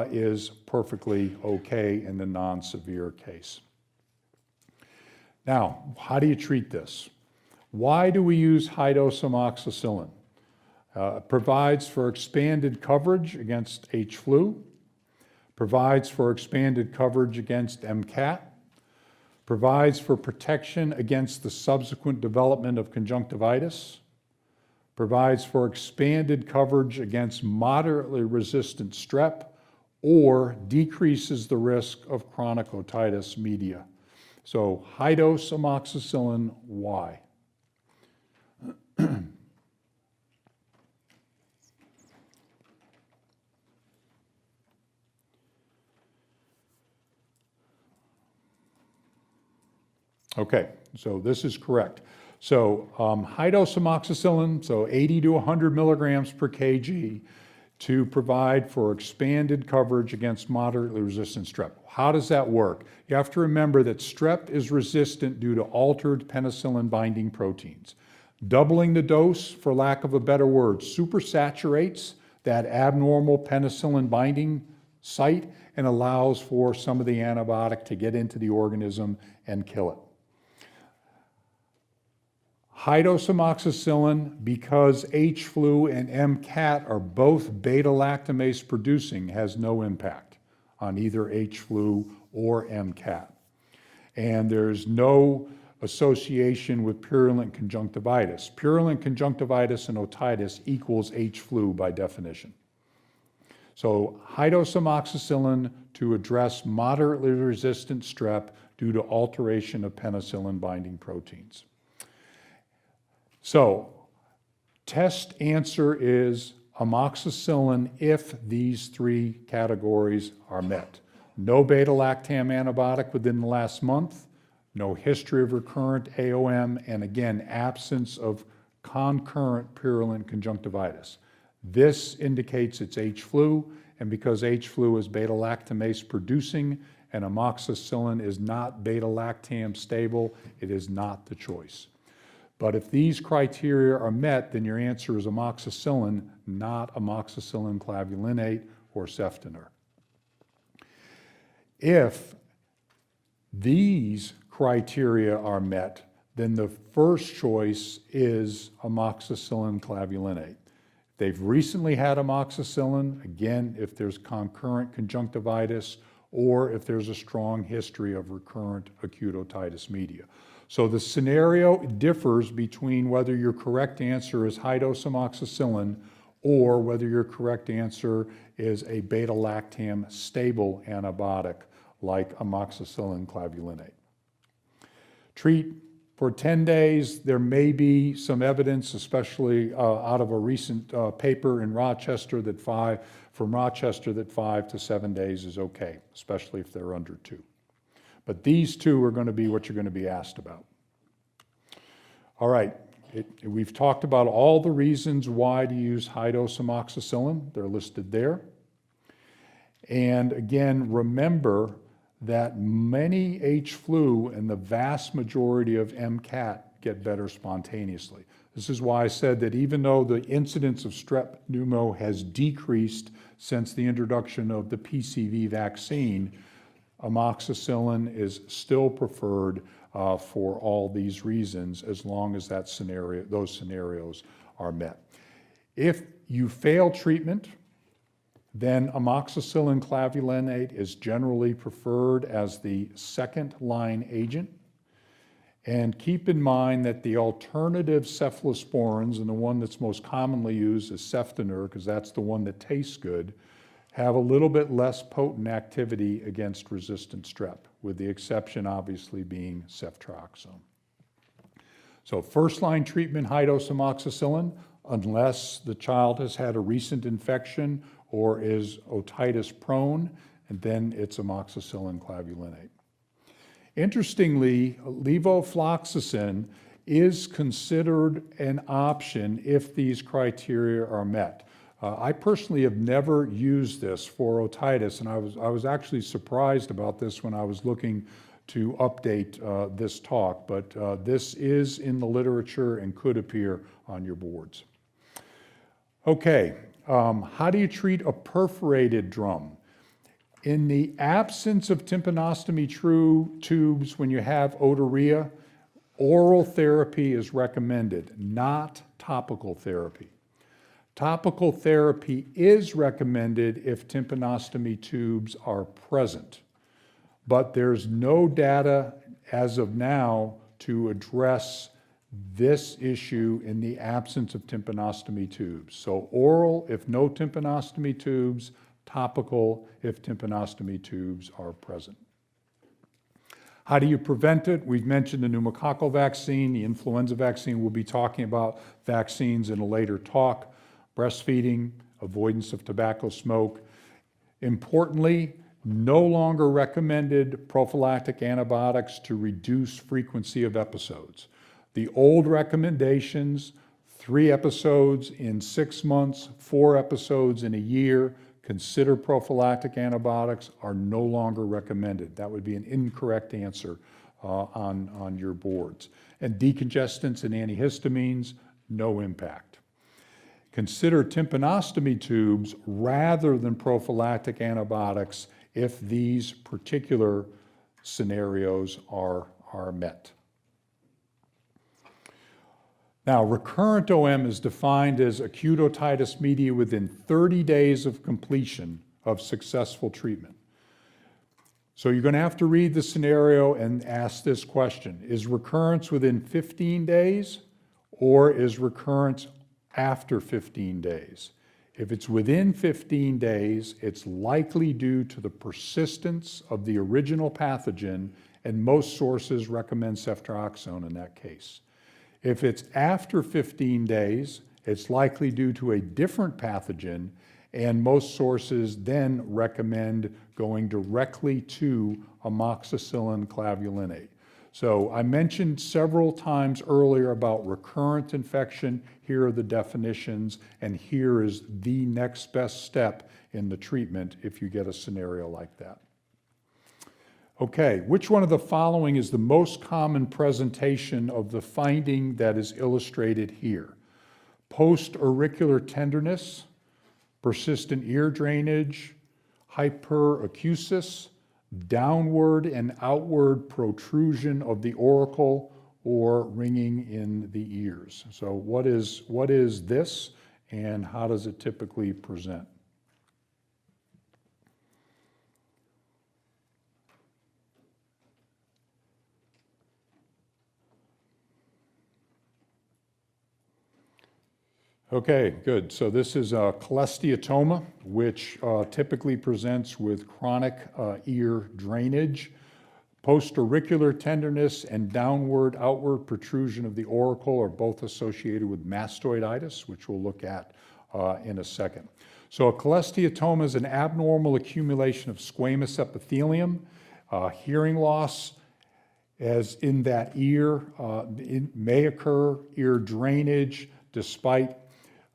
is perfectly okay in the non-severe case. Now, how do you treat this? Why do we use high-dose amoxicillin? It provides for expanded coverage against H flu, provides for expanded coverage against MCAT, provides for protection against the subsequent development of conjunctivitis, provides for expanded coverage against moderately resistant strep, or decreases the risk of chronic otitis media. So high-dose amoxicillin, why? Okay, so this is correct. So high-dose amoxicillin, so 80 to 100 milligrams per kg, to provide for expanded coverage against moderately resistant strep. How does that work? You have to remember that strep is resistant due to altered penicillin binding proteins. Doubling the dose, for lack of a better word, supersaturates that abnormal penicillin binding site and allows for some of the antibiotic to get into the organism and kill it. High-dose amoxicillin, because H flu and MCAT are both beta-lactamase producing, has no impact on either H flu or MCAT. And there's no association with purulent conjunctivitis. Purulent conjunctivitis and otitis equals H flu by definition. So high-dose amoxicillin to address moderately resistant strep due to alteration of penicillin-binding proteins. So test answer is amoxicillin if these three categories are met. No beta-lactam antibiotic within the last month, no history of recurrent AOM, and again, absence of concurrent purulent conjunctivitis. This indicates it's H-flu, and because H-flu is beta-lactamase producing and amoxicillin is not beta-lactam stable, it is not the choice. But if these criteria are met, then your answer is amoxicillin, not amoxicillin clavulinate or ceftonor. If these criteria are met, then the first choice is amoxicillin clavulinate. They've recently had amoxicillin, again, if there's concurrent conjunctivitis or if there's a strong history of recurrent acute otitis media. So the scenario differs between whether your correct answer is high-dose amoxicillin or whether your correct answer is a beta-lactam stable antibiotic like amoxicillin clavulinate. Treat for 10 days. There may be some evidence, especially out of a recent paper in Rochester, that 5 to 7 days is okay, especially if they're under 2. But these two are going to be what you're going to be asked about. All right, we've talked about all the reasons why to use high-dose amoxicillin. They're listed there. And again, remember that many H-flu and the vast majority of MCAT get better spontaneously. This is why I said that even though the incidence of strep pneumo has decreased since the introduction of the PCV vaccine, amoxicillin is still preferred for all these reasons as long as those scenarios are met. If you fail treatment, then amoxicillin clavulinate is generally preferred as the second-line agent. And keep in mind that the alternative cephalosporins, and the one that's most commonly used is ceftonor, because that's the one that tastes good, have a little bit less potent activity against resistant strep, with the exception obviously being ceftriaxone. So first-line treatment, high-dose amoxicillin, unless the child has had a recent infection or is otitis prone, and then it's amoxicillin clavulinate. Interestingly, levofloxacin is considered an option if these criteria are met. I personally have never used this for otitis, and I was actually surprised about this when I was looking to update this talk, but this is in the literature and could appear on your boards. Okay, how do you treat a perforated drum? In the absence of tympanostomy tubes when you have otorrhea, oral therapy is recommended, not topical therapy. Topical therapy is recommended if tympanostomy tubes are present, but there's no data as of now to address this issue in the absence of tympanostomy tubes. So oral if no tympanostomy tubes, topical if tympanostomy tubes are present. How do you prevent it? We've mentioned the pneumococcal vaccine, the influenza vaccine. We'll be talking about vaccines in a later talk. Breastfeeding, avoidance of tobacco smoke. Importantly, no longer recommended prophylactic antibiotics to reduce frequency of episodes. The old recommendations, 3 episodes in 6 months, 4 episodes in a year, consider prophylactic antibiotics, are no longer recommended. That would be an incorrect answer on your boards. And decongestants and antihistamines, no impact. Consider tympanostomy tubes rather than prophylactic antibiotics if these particular scenarios are met. Now, recurrent OM is defined as acute otitis media within 30 days of completion of successful treatment. So you're going to have to read the scenario and ask this question. Is recurrence within 15 days or is recurrence after 15 days? If it's within 15 days, it's likely due to the persistence of the original pathogen, and most sources recommend ceftriaxone in that case. If it's after 15 days, it's likely due to a different pathogen, and most sources then recommend going directly to amoxicillin clavulinate. So I mentioned several times earlier about recurrent infection. Here are the definitions, and here is the next best step in the treatment if you get a scenario like that. Okay, which one of the following is the most common presentation of the finding that is illustrated here? Post-auricular tenderness, persistent ear drainage, hyperacusis, downward and outward protrusion of the auricle, or ringing in the ears. So what is this, and how does it typically present? Okay, good. So this is a cholesteatoma, which typically presents with chronic ear drainage, post-auricular tenderness, and downward-outward protrusion of the auricle are both associated with mastoiditis, which we'll look at in a second. So a cholesteatoma is an abnormal accumulation of squamous epithelium. Hearing loss, as in that ear, it may occur. Ear drainage, despite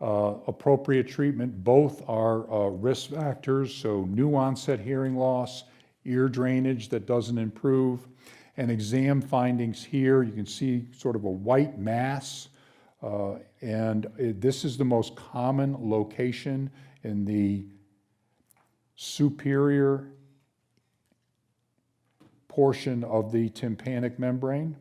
appropriate treatment, both are risk factors, so new onset hearing loss, ear drainage that doesn't improve, and exam findings here. You can see sort of a white mass, this is the most common location in the superior portion of the tympanic membrane.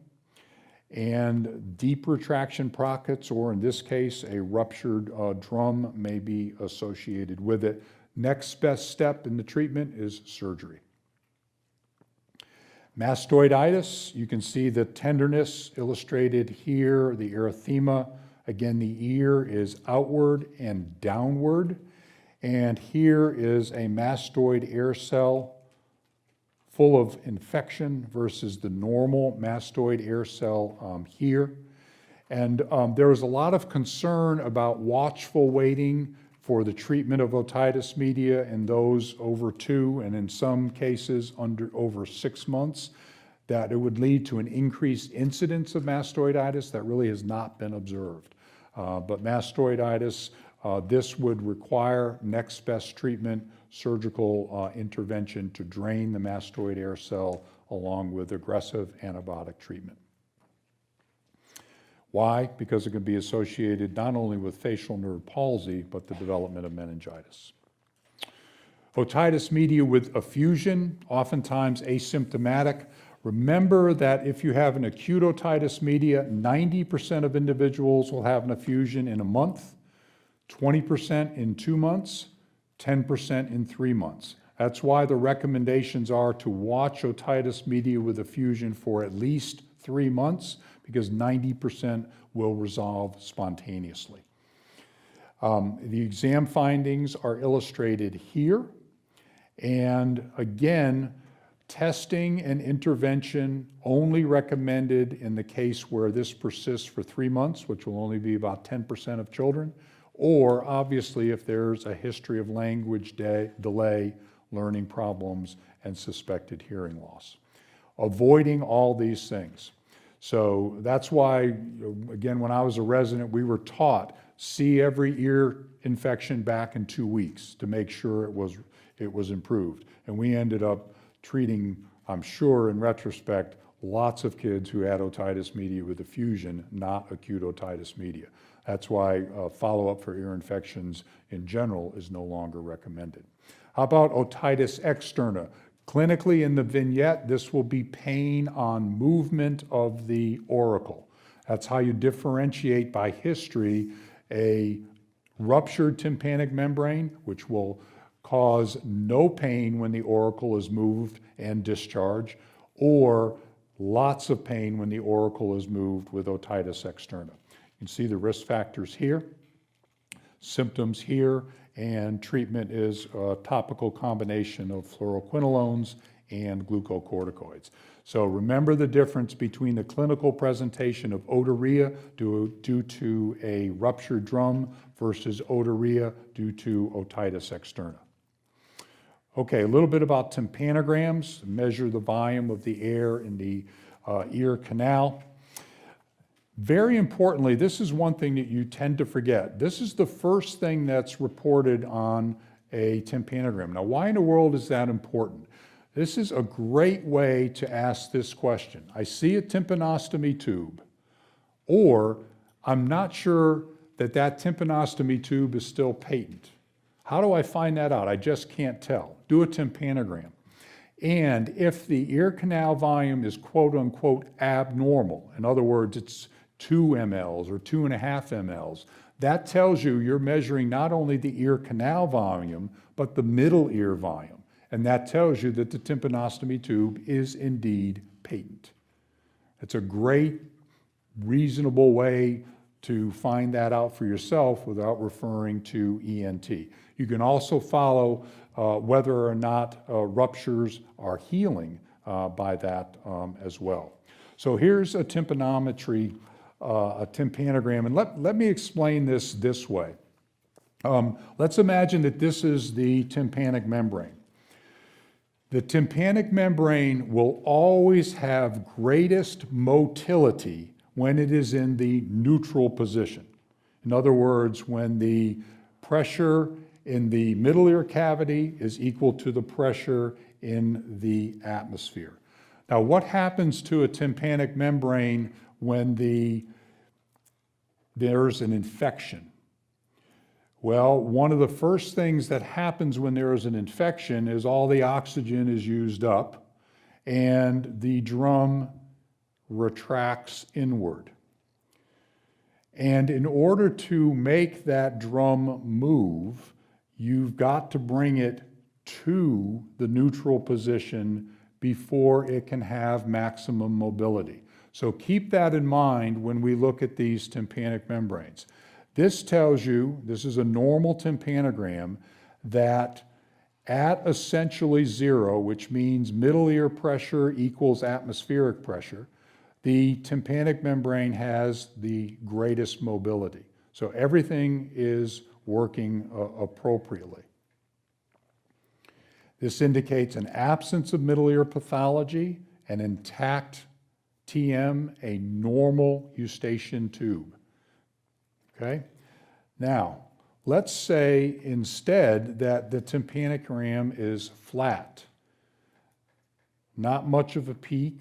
And deep retraction pockets, or in this case, a ruptured drum, may be associated with it. Next best step in the treatment is surgery. Mastoiditis, you can see the tenderness illustrated here, the erythema. Again, the ear is outward and downward. And here is a mastoid air cell full of infection versus the normal mastoid air cell here. And there was a lot of concern about watchful waiting for the treatment of otitis media in those over 2, and in some cases over 6 months, that it would lead to an increased incidence of mastoiditis. That really has not been observed. But mastoiditis, this would require next best treatment, surgical intervention to drain the mastoid air cell along with aggressive antibiotic treatment. Why? Because it can be associated not only with facial nerve palsy, but the development of meningitis. Otitis media with effusion, oftentimes asymptomatic. Remember that if you have an acute otitis media, 90% of individuals will have an effusion in a month, 20% in 2 months, 10% in 3 months. That's why the recommendations are to watch otitis media with effusion for at least 3 months, because 90% will resolve spontaneously. The exam findings are illustrated here. And again, testing and intervention only recommended in the case where this persists for 3 months, which will only be about 10% of children, or obviously if there's a history of language delay, learning problems, and suspected hearing loss. Avoiding all these things. So that's why, again, when I was a resident, we were taught, see every ear infection back in 2 weeks to make sure it was improved. And we ended up treating, I'm sure in retrospect, lots of kids who had otitis media with effusion, not acute otitis media. That's why follow-up for ear infections in general is no longer recommended. How about otitis externa? Clinically in the vignette, this will be pain on movement of the auricle. That's how you differentiate by history a ruptured tympanic membrane, which will cause no pain when the auricle is moved and discharged, or lots of pain when the auricle is moved with otitis externa. You can see the risk factors here. symptoms here, and treatment is a topical combination of fluoroquinolones and glucocorticoids. So remember the difference between the clinical presentation of otorrhea due to a ruptured drum versus otorrhea due to otitis externa. Okay, a little bit about tympanograms, measure the volume of the air in the ear canal. Very importantly, this is one thing that you tend to forget. This is the first thing that's reported on a tympanogram. Now, why in the world is that important? This is a great way to ask this question. I see a tympanostomy tube, or I'm not sure that that tympanostomy tube is still patent. How do I find that out? I just can't tell. Do a tympanogram. And if the ear canal volume is quote unquote abnormal, in other words, it's 2 mLs or 2.5 mLs, that tells you you're measuring not only the ear canal volume, but the middle ear volume. And that tells you that the tympanostomy tube is indeed patent. It's a great, reasonable way to find that out for yourself without referring to ENT. You can also follow whether or not ruptures are healing by that as well. So here's a tympanometry, a tympanogram, and let me explain this way. Let's imagine that this is the tympanic membrane. The tympanic membrane will always have greatest motility when it is in the neutral position. In other words, when the pressure in the middle ear cavity is equal to the pressure in the atmosphere. Now, what happens to a tympanic membrane when there's an infection? Well, one of the first things that happens when there is an infection is all the oxygen is used up and the drum retracts inward. And in order to make that drum move, you've got to bring it to the neutral position before it can have maximum mobility. So keep that in mind when we look at these tympanic membranes. This tells you, this is a normal tympanogram, that at essentially 0, which means middle ear pressure equals atmospheric pressure, the tympanic membrane has the greatest mobility. So everything is working appropriately. This indicates an absence of middle ear pathology, an intact TM, a normal eustachian tube. Okay? Now, let's say instead that the tympanogram is flat, not much of a peak.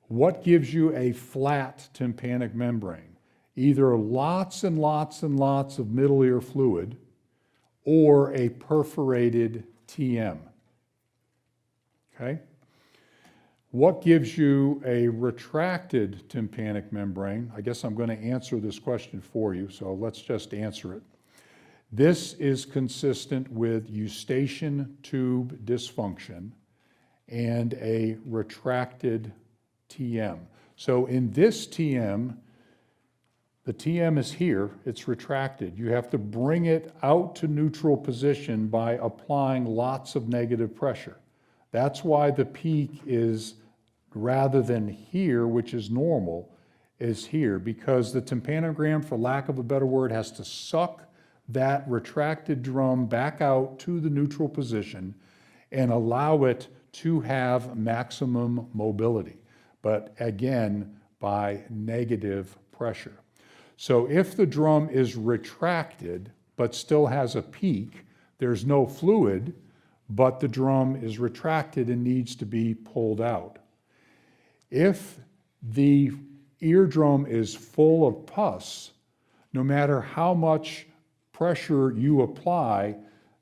What gives you a flat tympanic membrane? Either lots and lots and lots of middle ear fluid or a perforated TM. Okay? What gives you a retracted tympanic membrane? I guess I'm going to answer this question for you, so let's just answer it. This is consistent with eustachian tube dysfunction and a retracted TM. So in this TM, the TM is here, it's retracted. You have to bring it out to neutral position by applying lots of negative pressure. That's why the peak is, rather than here, which is normal, is here, because the tympanogram, for lack of a better word, has to suck that retracted drum back out to the neutral position and allow it to have maximum mobility, but again, by negative pressure. So if the drum is retracted but still has a peak, there's no fluid, but the drum is retracted and needs to be pulled out. If the eardrum is full of pus, no matter how much pressure you apply,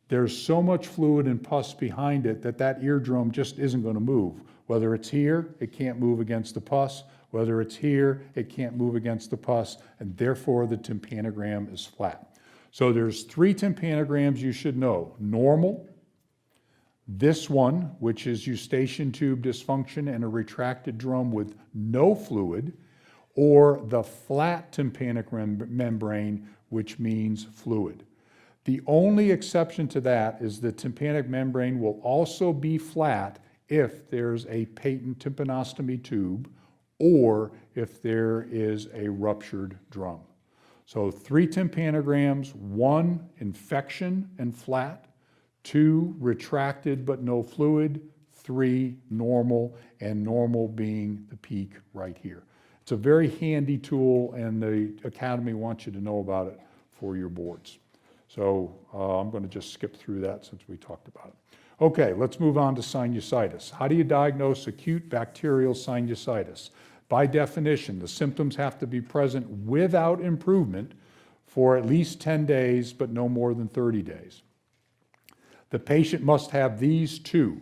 there's so much fluid and pus behind it that that eardrum just isn't going to move. Whether it's here, it can't move against the pus. Whether it's here, it can't move against the pus, and therefore the tympanogram is flat. So there's 3 tympanograms you should know. Normal, this one, which is eustachian tube dysfunction and a retracted drum with no fluid, or the flat tympanic membrane, which means fluid. The only exception to that is the tympanic membrane will also be flat if there's a patent tympanostomy tube or if there is a ruptured drum. So 3 tympanograms, 1 infection and flat, 2 retracted but no fluid, 3 normal, and normal being the peak right here. It's a very handy tool, and the Academy wants you to know about it for your boards. So I'm going to just skip through that since we talked about it. Okay, let's move on to sinusitis. How do you diagnose acute bacterial sinusitis? By definition, the symptoms have to be present without improvement for at least 10 days, but no more than 30 days. The patient must have these 2.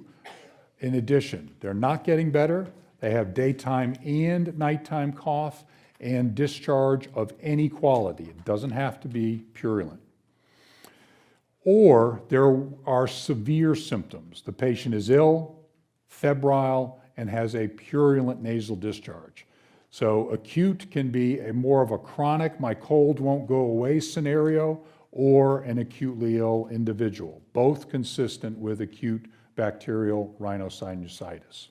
In addition, they're not getting better, they have daytime and nighttime cough and discharge of any quality. It doesn't have to be purulent. Or there are severe symptoms. The patient is ill, febrile, and has a purulent nasal discharge. So acute can be more of a chronic, my cold won't go away scenario, or an acutely ill individual, both consistent with acute bacterial rhinosinusitis.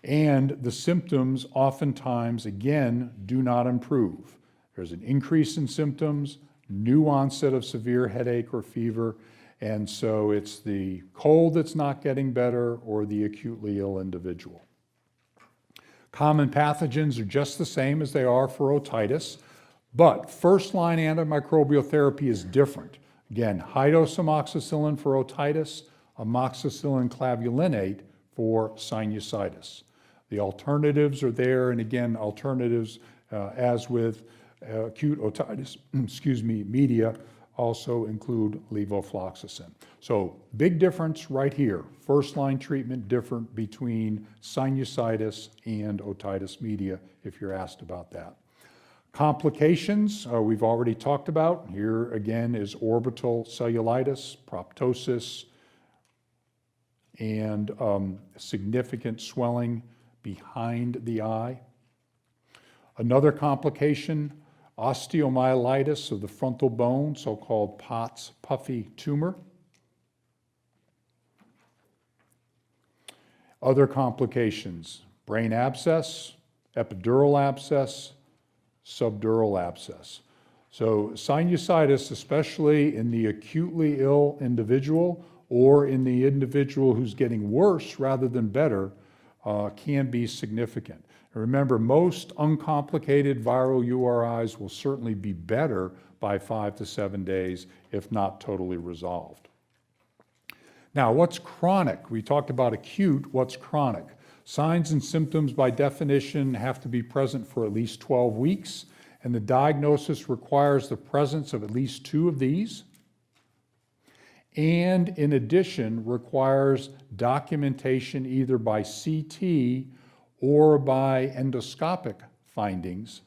And the symptoms oftentimes, again, do not improve. There's an increase in symptoms, new onset of severe headache or fever, and so it's the cold that's not getting better or the acutely ill individual. Common pathogens are just the same as they are for otitis, but first-line antimicrobial therapy is different. Again, high-dose amoxicillin for otitis, amoxicillin clavulinate for sinusitis. The alternatives are there, and again, alternatives as with acute otitis, media, also include levofloxacin. So big difference right here. First line treatment different between sinusitis and otitis media, if you're asked about that. Complications, we've already talked about. Here again is orbital cellulitis, proptosis, and significant swelling behind the eye. Another complication, osteomyelitis of the frontal bone, so-called Pott's puffy tumor. Other complications, brain abscess, epidural abscess, subdural abscess. So sinusitis, especially in the acutely ill individual or in the individual who's getting worse rather than better, can be significant. And remember, most uncomplicated viral URIs will certainly be better by 5 to 7 days, if not totally resolved. Now, what's chronic? We talked about acute, what's chronic? Signs and symptoms by definition have to be present for at least 12 weeks, and the diagnosis requires the presence of at least 2 of these, and in addition requires documentation either by CT or by endoscopic findings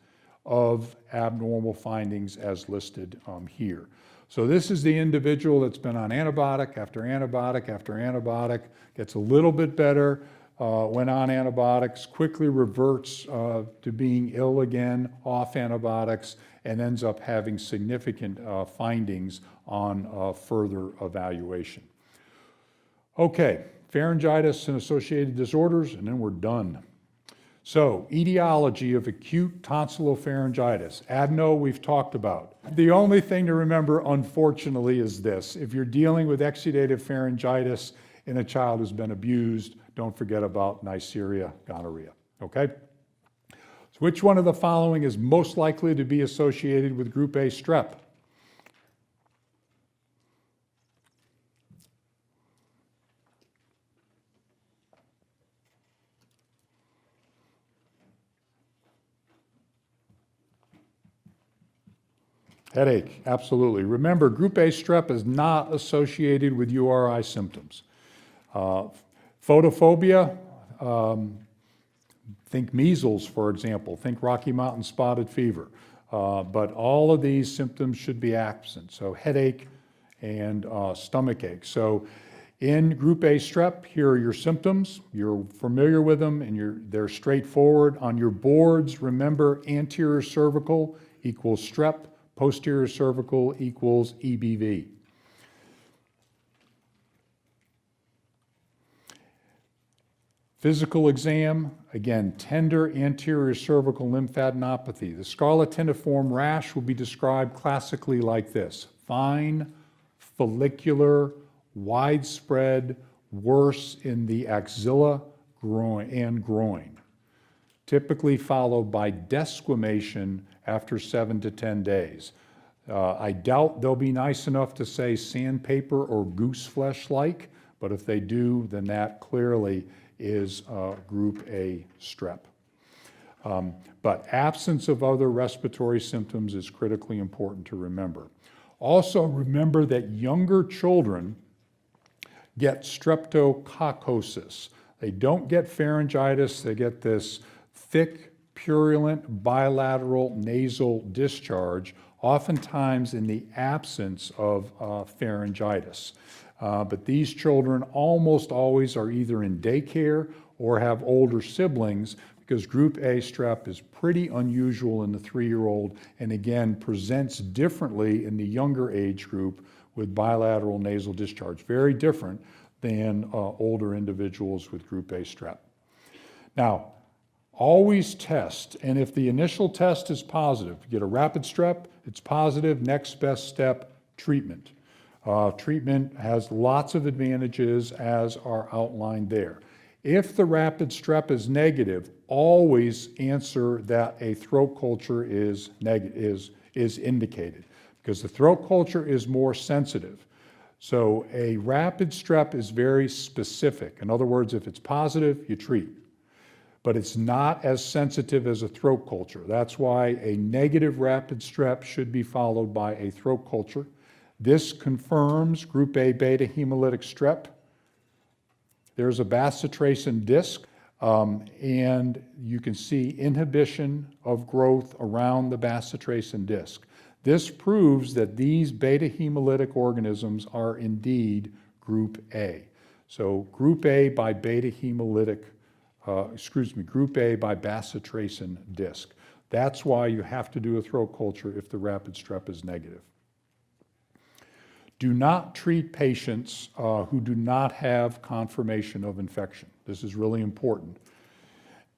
of abnormal findings as listed here. So this is the individual that's been on antibiotic after antibiotic after antibiotic, gets a little bit better, went on antibiotics, quickly reverts to being ill again, off antibiotics, and ends up having significant findings on further evaluation. Okay, pharyngitis and associated disorders, and then we're done. So, etiology of acute tonsillopharyngitis. Adeno, we've talked about. The only thing to remember, unfortunately, is this. If you're dealing with exudative pharyngitis in a child who's been abused, don't forget about Neisseria gonorrhea, okay? So which one of the following is most likely to be associated with group A strep? Headache, absolutely. Remember, group A strep is not associated with URI symptoms. Photophobia, think measles, for example, think Rocky Mountain spotted fever. But all of these symptoms should be absent, so headache and stomach ache. So In Group A strep, here are your symptoms. You're familiar with them and they're straightforward. On your boards, remember anterior cervical equals strep, posterior cervical equals EBV. Physical exam, again, tender anterior cervical lymphadenopathy. The scarletiniform rash will be described classically like this: fine, follicular, widespread, worse in the axilla and groin, typically followed by desquamation after 7 to 10 days. I doubt they'll be nice enough to say sandpaper or goose flesh-like, but if they do, then that clearly is Group A strep. But absence of other respiratory symptoms is critically important to remember. Also remember that younger children get streptococcosis. They don't get pharyngitis, they get this thick, purulent, bilateral nasal discharge, oftentimes in the absence of pharyngitis. But these children almost always are either in daycare or have older siblings, because Group A strep is pretty unusual in the 3-year-old and again presents differently in the younger age group with bilateral nasal discharge. Very different than older individuals with Group A strep. Now, always test, and if the initial test is positive, you get a rapid strep, it's positive, next best step, treatment. Treatment has lots of advantages as are outlined there. If the rapid strep is negative, always answer that a throat culture is indicated, because the throat culture is more sensitive. So a rapid strep is very specific. In other words, if it's positive, you treat. But it's not as sensitive as a throat culture. That's why a negative rapid strep should be followed by a throat culture. This confirms Group A beta hemolytic strep. There's a bacitracin disc, and you can see inhibition of growth around the bacitracin disc. This proves that these beta hemolytic organisms are indeed Group A. So Group A by beta hemolytic, Group A by bacitracin disc. That's why you have to do a throat culture if the rapid strep is negative. Do not treat patients who do not have confirmation of infection. This is really important.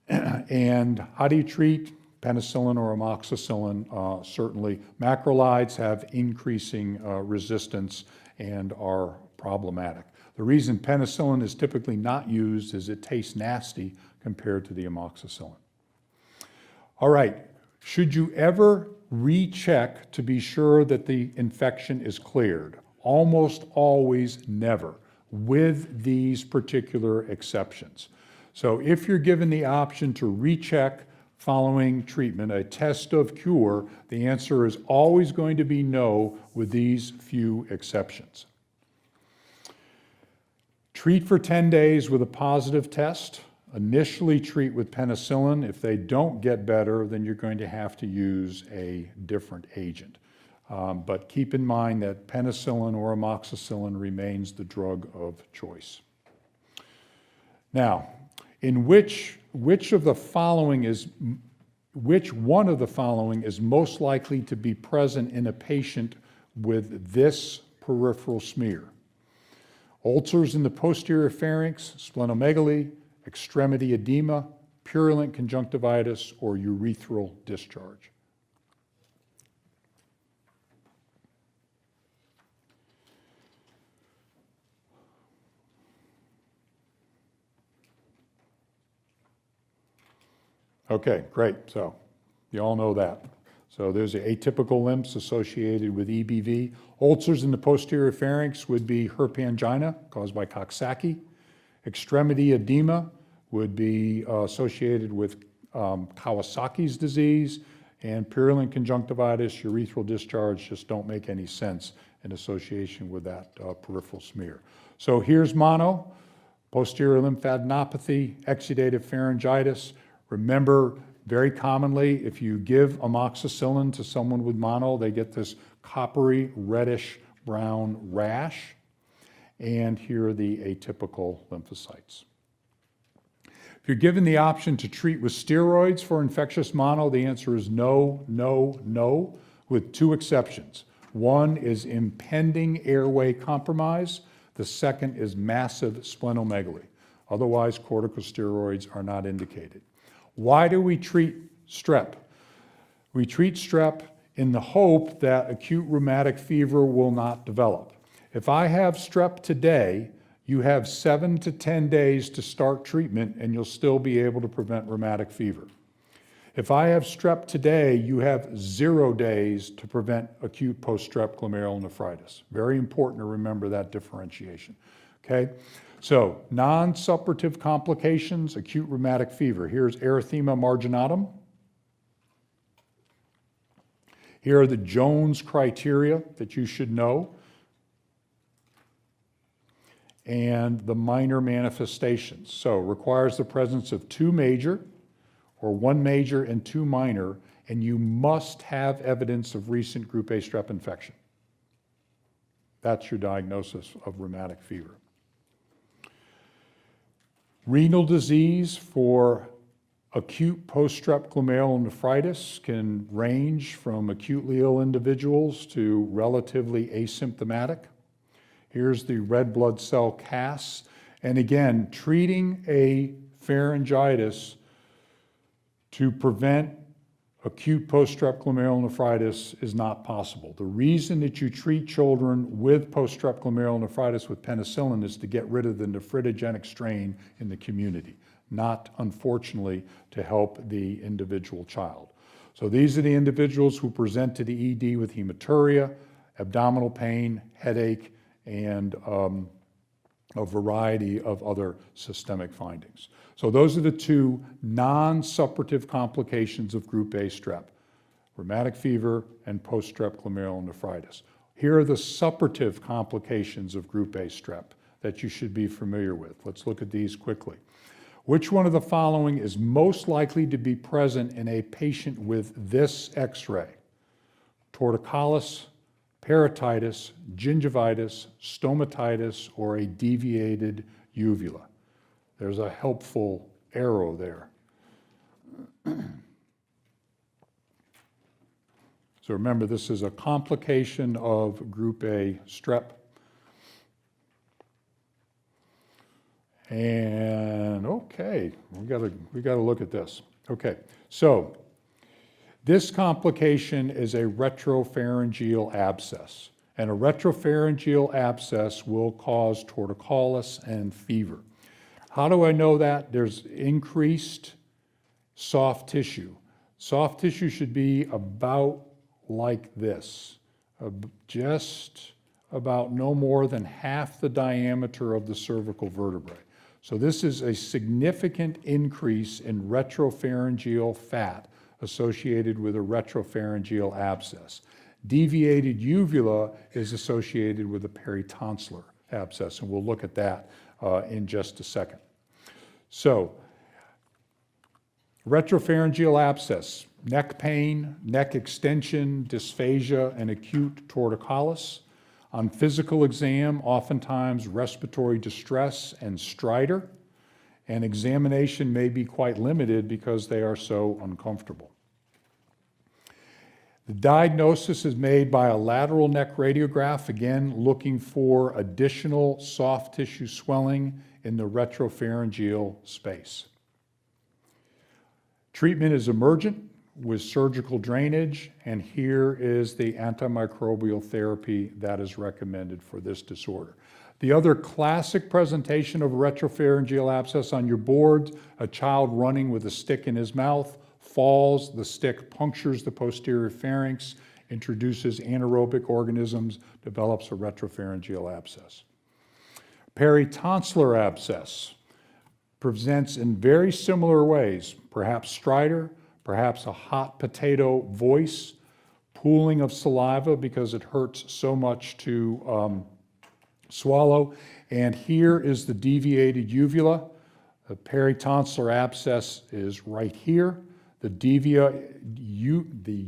And how do you treat? Penicillin or amoxicillin, certainly. Macrolides have increasing resistance and are problematic. The reason penicillin is typically not used is it tastes nasty compared to the amoxicillin. All right, should you ever recheck to be sure that the infection is cleared? Almost always never, with these particular exceptions. So if you're given the option to recheck following treatment, a test of cure, the answer is always going to be no, with these few exceptions. Treat for 10 days with a positive test. Initially treat with penicillin. If they don't get better, then you're going to have to use a different agent. But keep in mind that penicillin or amoxicillin remains the drug of choice. Now, in which one of the following is most likely to be present in a patient with this peripheral smear? Ulcers in the posterior pharynx, splenomegaly, extremity edema, purulent conjunctivitis, or urethral discharge. Okay, great. So you all know that. So there's atypical lymphs associated with EBV. Ulcers in the posterior pharynx would be herpangina caused by Coxsackie. Extremity edema would be associated with Kawasaki's disease, and purulent conjunctivitis, urethral discharge just don't make any sense in association with that peripheral smear. So here's mono, posterior lymphadenopathy, exudative pharyngitis. Remember, very commonly, if you give amoxicillin to someone with mono, they get this coppery, reddish, brown rash. and here are the atypical lymphocytes. If you're given the option to treat with steroids for infectious mono, the answer is no, no, no, with two exceptions. One is impending airway compromise. The second is massive splenomegaly. Otherwise, corticosteroids are not indicated. Why do we treat strep? We treat strep in the hope that acute rheumatic fever will not develop. If I have strep today, you have 7 to 10 days to start treatment and you'll still be able to prevent rheumatic fever. If I have strep today, you have 0 days to prevent acute post-strep glomerulonephritis. Very important to remember that differentiation, okay? So, non-suppurative complications, acute rheumatic fever. Here's erythema marginatum. Here are the Jones criteria that you should know, and the minor manifestations. So, requires the presence of 2 major, or 1 major and 2 minor, and you must have evidence of recent group A strep infection. That's your diagnosis of rheumatic fever. Renal disease for acute post-strep glomerulonephritis can range from acutely ill individuals to relatively asymptomatic. Here's the red blood cell casts. And again, treating a pharyngitis to prevent acute post-strep glomerulonephritis is not possible. The reason that you treat children with post-strep glomerulonephritis with penicillin is to get rid of the nephritogenic strain in the community, not, unfortunately, to help the individual child. So these are the individuals who present to the ED with hematuria, abdominal pain, headache, and a variety of other systemic findings. So those are the 2 non-suppurative complications of group A strep, rheumatic fever and post-strep glomerulonephritis. Here are the suppurative complications of group A strep that you should be familiar with. Let's look at these quickly. Which one of the following is most likely to be present in a patient with this X-ray? Torticollis, parotitis, gingivitis, stomatitis, or a deviated uvula. There's a helpful arrow there. So remember, this is a complication of group A strep. And okay, we gotta look at this. Okay, so this complication is a retropharyngeal abscess, and a retropharyngeal abscess will cause torticollis and fever. How do I know that? There's increased soft tissue. Soft tissue should be about like this, just about no more than half the diameter of the cervical vertebrae. So this is a significant increase in retropharyngeal fat associated with a retropharyngeal abscess. Deviated uvula is associated with a peritonsillar abscess, and we'll look at that in just a second. So, retropharyngeal abscess, neck pain, neck extension, dysphagia, and acute torticollis. On physical exam, oftentimes respiratory distress and stridor, and examination may be quite limited because they are so uncomfortable. The diagnosis is made by a lateral neck radiograph, again looking for additional soft tissue swelling in the retropharyngeal space. Treatment is emergent with surgical drainage, and here is the antimicrobial therapy that is recommended for this disorder. The other classic presentation of a retropharyngeal abscess on your board, a child running with a stick in his mouth, falls, the stick punctures the posterior pharynx, introduces anaerobic organisms, develops a retropharyngeal abscess. Peritonsillar abscess presents in very similar ways, perhaps stridor, perhaps a hot potato voice, pooling of saliva because it hurts so much to swallow. And here is the deviated uvula. The peritonsillar abscess is right here. The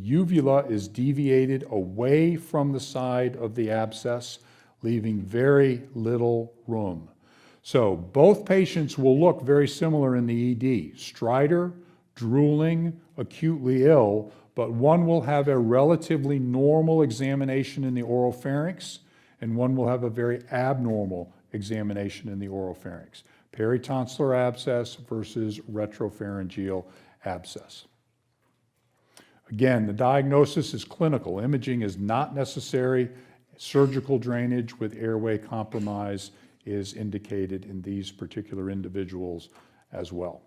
uvula is deviated away from the side of the abscess, leaving very little room. So both patients will look very similar in the ED. Stridor, drooling, acutely ill, but one will have a relatively normal examination in the oropharynx, and one will have a very abnormal examination in the oropharynx. Peritonsillar abscess versus retropharyngeal abscess. Again, the diagnosis is clinical. Imaging is not necessary. Surgical drainage with airway compromise is indicated in these particular individuals as well.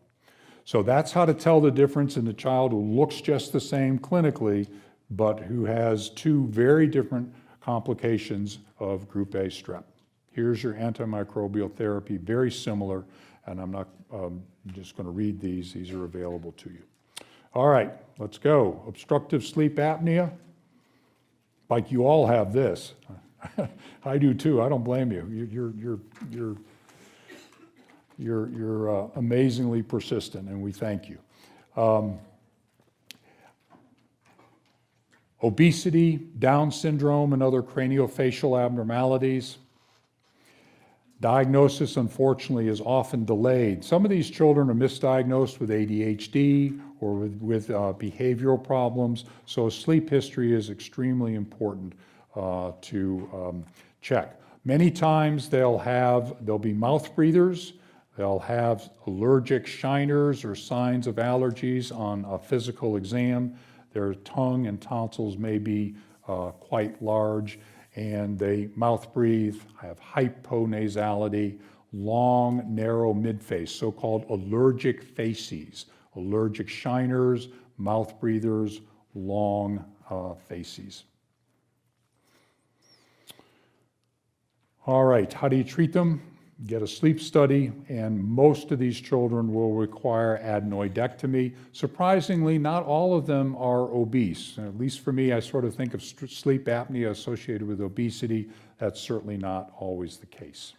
So that's how to tell the difference in the child who looks just the same clinically, but who has two very different complications of group A strep. Here's your antimicrobial therapy, very similar, and I'm just going to read these. These are available to you. All right, let's go. Obstructive sleep apnea. Like you all have this. I do too. I don't blame you. You're amazingly persistent, and we thank you. Obesity, Down syndrome, and other craniofacial abnormalities. Diagnosis, unfortunately, is often delayed. Some of these children are misdiagnosed with ADHD or with behavioral problems, so sleep history is extremely important to check. Many times they'll be mouth breathers, they'll have allergic shiners or signs of allergies on a physical exam. Their tongue and tonsils may be quite large, and they mouth breathe, have hyponasality, long, narrow midface, so-called allergic facies, allergic shiners, mouth breathers, long facies. All right, how do you treat them? Get a sleep study, and most of these children will require adenoidectomy. Surprisingly, not all of them are obese. At least for me, I sort of think of sleep apnea associated with obesity. That's certainly not always the case.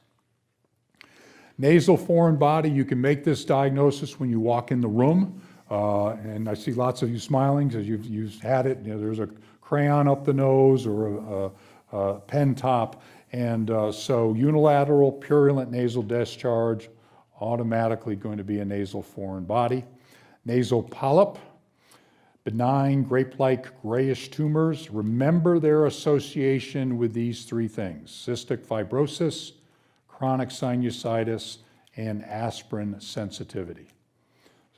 Nasal foreign body, you can make this diagnosis when you walk in the room. And I see lots of you smiling because you've had it. You know, there's a crayon up the nose or a pen top. And so unilateral purulent nasal discharge, automatically going to be a nasal foreign body. Nasal polyp, benign grape-like grayish tumors. Remember their association with these three things: cystic fibrosis, chronic sinusitis, and aspirin sensitivity.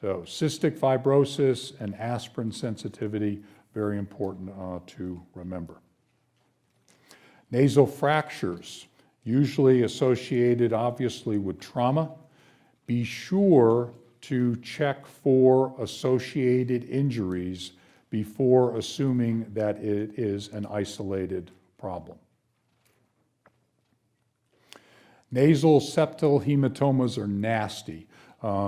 So cystic fibrosis and aspirin sensitivity, very important to remember. Nasal fractures, usually associated obviously with trauma. Be sure to check for associated injuries before assuming that it is an isolated problem. Nasal septal hematomas are nasty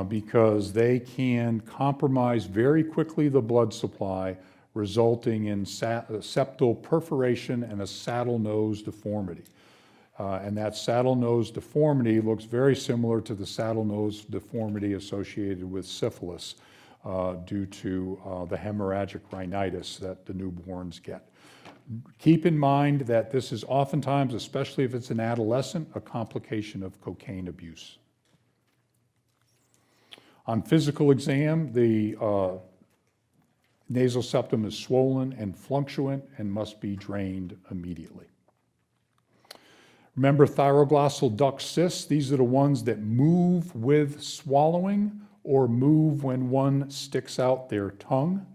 because they can compromise very quickly the blood supply, resulting in septal perforation and a saddle nose deformity. And that saddle nose deformity looks very similar to the saddle nose deformity associated with syphilis due to the hemorrhagic rhinitis that the newborns get. Keep in mind that this is oftentimes, especially if it's an adolescent, a complication of cocaine abuse. On physical exam, the nasal septum is swollen and fluctuant and must be drained immediately. Remember thyroglossal duct cysts. These are the ones that move with swallowing or move when one sticks out their tongue.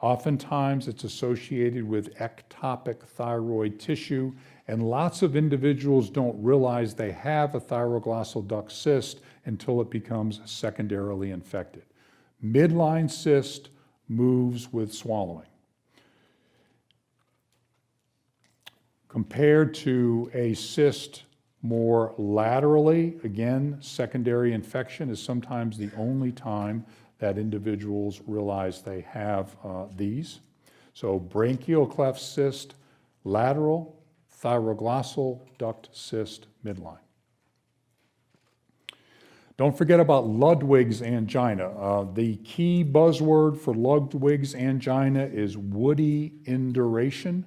Oftentimes it's associated with ectopic thyroid tissue, and lots of individuals don't realize they have a thyroglossal duct cyst until it becomes secondarily infected. Midline cyst moves with swallowing. Compared to a cyst more laterally, again, secondary infection is sometimes the only time that individuals realize they have these. So branchial cleft cyst, lateral, thyroglossal duct cyst, midline. Don't forget about Ludwig's angina. The key buzzword for Ludwig's angina is woody induration.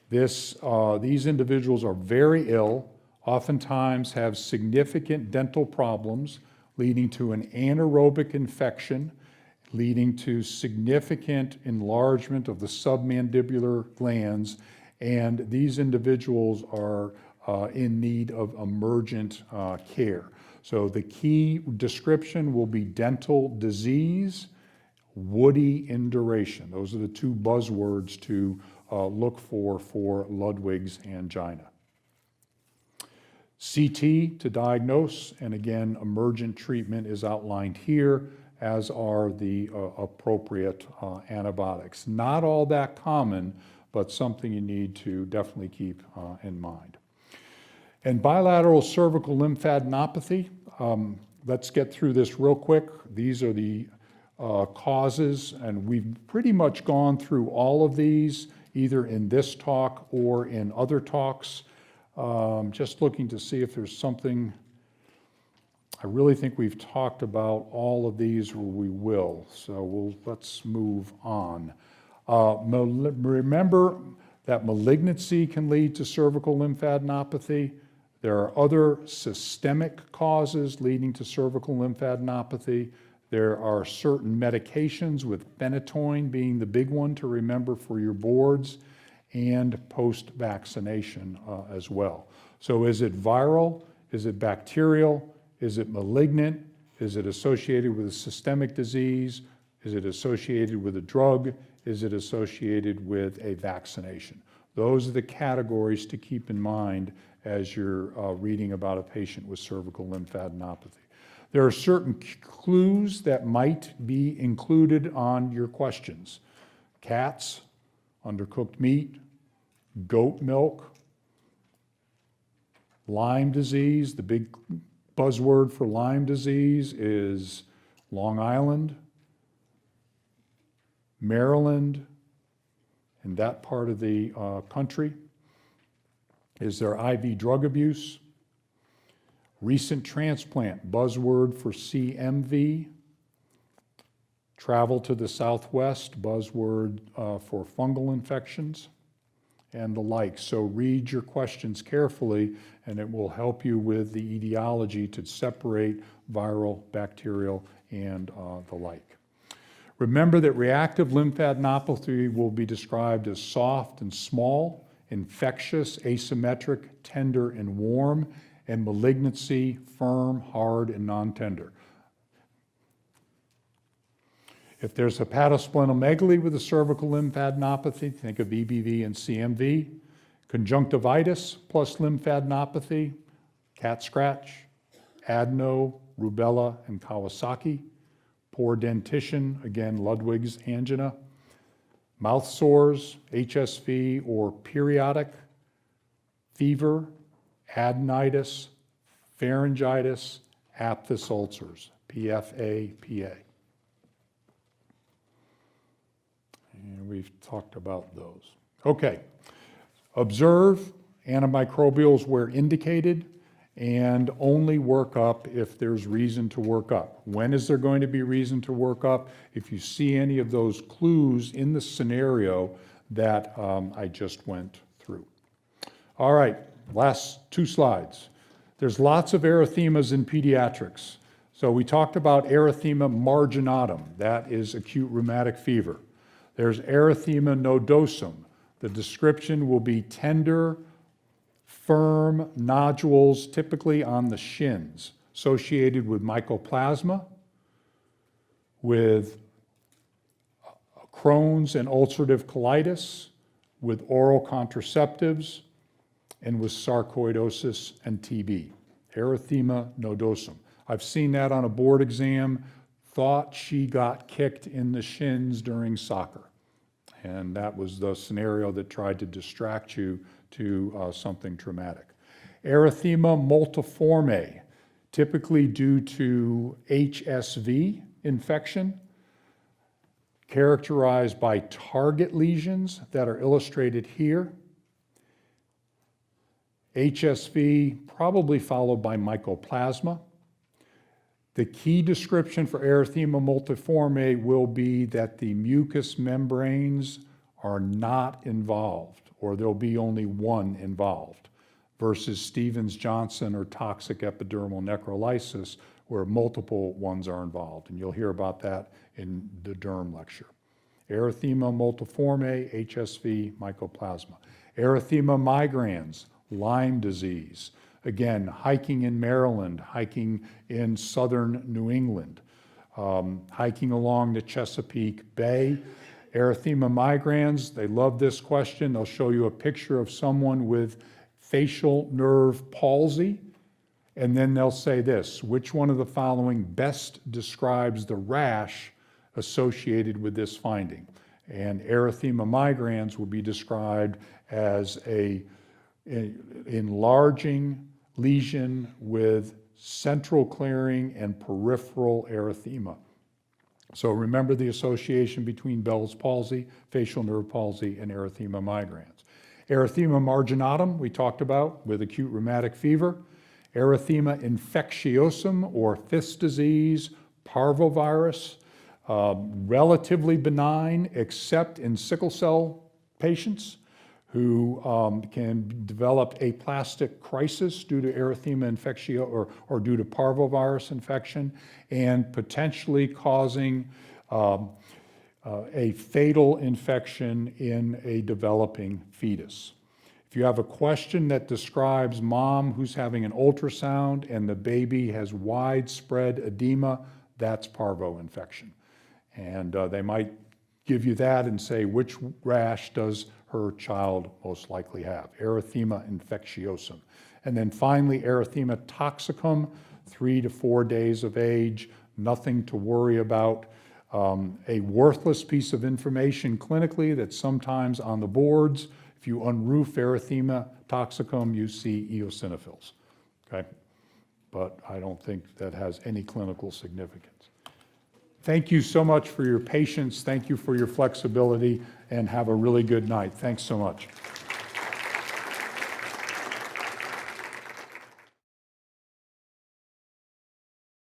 These individuals are very ill, oftentimes have significant dental problems, leading to an anaerobic infection, leading to significant enlargement of the submandibular glands, and these individuals are in need of emergent care. So the key description will be dental disease, woody induration. Those are the two buzzwords to look for Ludwig's angina. CT to diagnose, and again, emergent treatment is outlined here, as are the appropriate antibiotics. Not all that common, but something you need to definitely keep in mind. And bilateral cervical lymphadenopathy, let's get through this real quick. These are the causes, and we've pretty much gone through all of these, either in this talk or in other talks. Just looking to see if there's something. I really think we've talked about all of these, or we will, so let's move on. Remember that malignancy can lead to cervical lymphadenopathy. There are other systemic causes leading to cervical lymphadenopathy. There are certain medications, with phenytoin being the big one to remember for your boards, and post-vaccination as well. So is it viral? Is it bacterial? Is it malignant? Is it associated with a systemic disease? Is it associated with a drug? Is it associated with a vaccination? Those are the categories to keep in mind as you're reading about a patient with cervical lymphadenopathy. There are certain clues that might be included on your questions. Cats, undercooked meat, goat milk, Lyme disease. The big buzzword for Lyme disease is Long Island, Maryland, and that part of the country. Is there IV drug abuse? Recent transplant, buzzword for CMV. Travel to the Southwest, buzzword for fungal infections, and the like. So read your questions carefully, and it will help you with the etiology to separate viral, bacterial, and the like. Remember that reactive lymphadenopathy will be described as soft and small, infectious, asymmetric, tender, and warm, and malignancy, firm, hard, and non-tender. If there's hepatosplenomegaly with a cervical lymphadenopathy, think of EBV and CMV. Conjunctivitis plus lymphadenopathy, cat scratch, adeno, rubella, and Kawasaki. Poor dentition, again, Ludwig's angina. Mouth sores, HSV, or periodic. Fever, adenitis, pharyngitis, aphthous ulcers, PFA, PA. And we've talked about those. Okay, observe antimicrobials where indicated, and only work up if there's reason to work up. When is there going to be reason to work up? If you see any of those clues in the scenario that I just went through. All right, last two slides. There's lots of erythemas in pediatrics. So we talked about erythema marginatum. That is acute rheumatic fever. There's erythema nodosum. The description will be tender, firm nodules, typically on the shins, associated with mycoplasma, with Crohn's and ulcerative colitis, with oral contraceptives, and with sarcoidosis and TB. Erythema nodosum. I've seen that on a board exam. Thought she got kicked in the shins during soccer. And that was the scenario that tried to distract you to something traumatic. Erythema multiforme, typically due to HSV infection, characterized by target lesions that are illustrated here. HSV probably followed by mycoplasma. The key description for erythema multiforme will be that the mucous membranes are not involved. or there'll be only one involved, versus Stevens-Johnson or toxic epidermal necrolysis, where multiple ones are involved. And you'll hear about that in the derm lecture. Erythema multiforme, HSV, mycoplasma. Erythema migrans, Lyme disease. Again, hiking in Maryland, hiking in southern New England, hiking along the Chesapeake Bay. Erythema migrans, they love this question. They'll show you a picture of someone with facial nerve palsy, and then they'll say this: which one of the following best describes the rash associated with this finding? And erythema migrans will be described as an enlarging lesion with central clearing and peripheral erythema. So remember the association between Bell's palsy, facial nerve palsy, and erythema migrans. Erythema marginatum, we talked about, with acute rheumatic fever. Erythema infectiosum, or Fist disease, parvovirus, relatively benign, except in sickle cell patients who can develop aplastic crisis due to erythema infectio or due to parvovirus infection, and potentially causing a fatal infection in a developing fetus. If you have a question that describes mom who's having an ultrasound and the baby has widespread edema, that's parvo infection. And they might give you that and say, which rash does her child most likely have? Erythema infectiosum. And then finally, erythema toxicum, 3 to 4 days of age, nothing to worry about. A worthless piece of information clinically that's sometimes on the boards. If you unroof erythema toxicum, you see eosinophils, okay? But I don't think that has any clinical significance. Thank you so much for your patience. Thank you for your flexibility, and have a really good night. Thanks so much.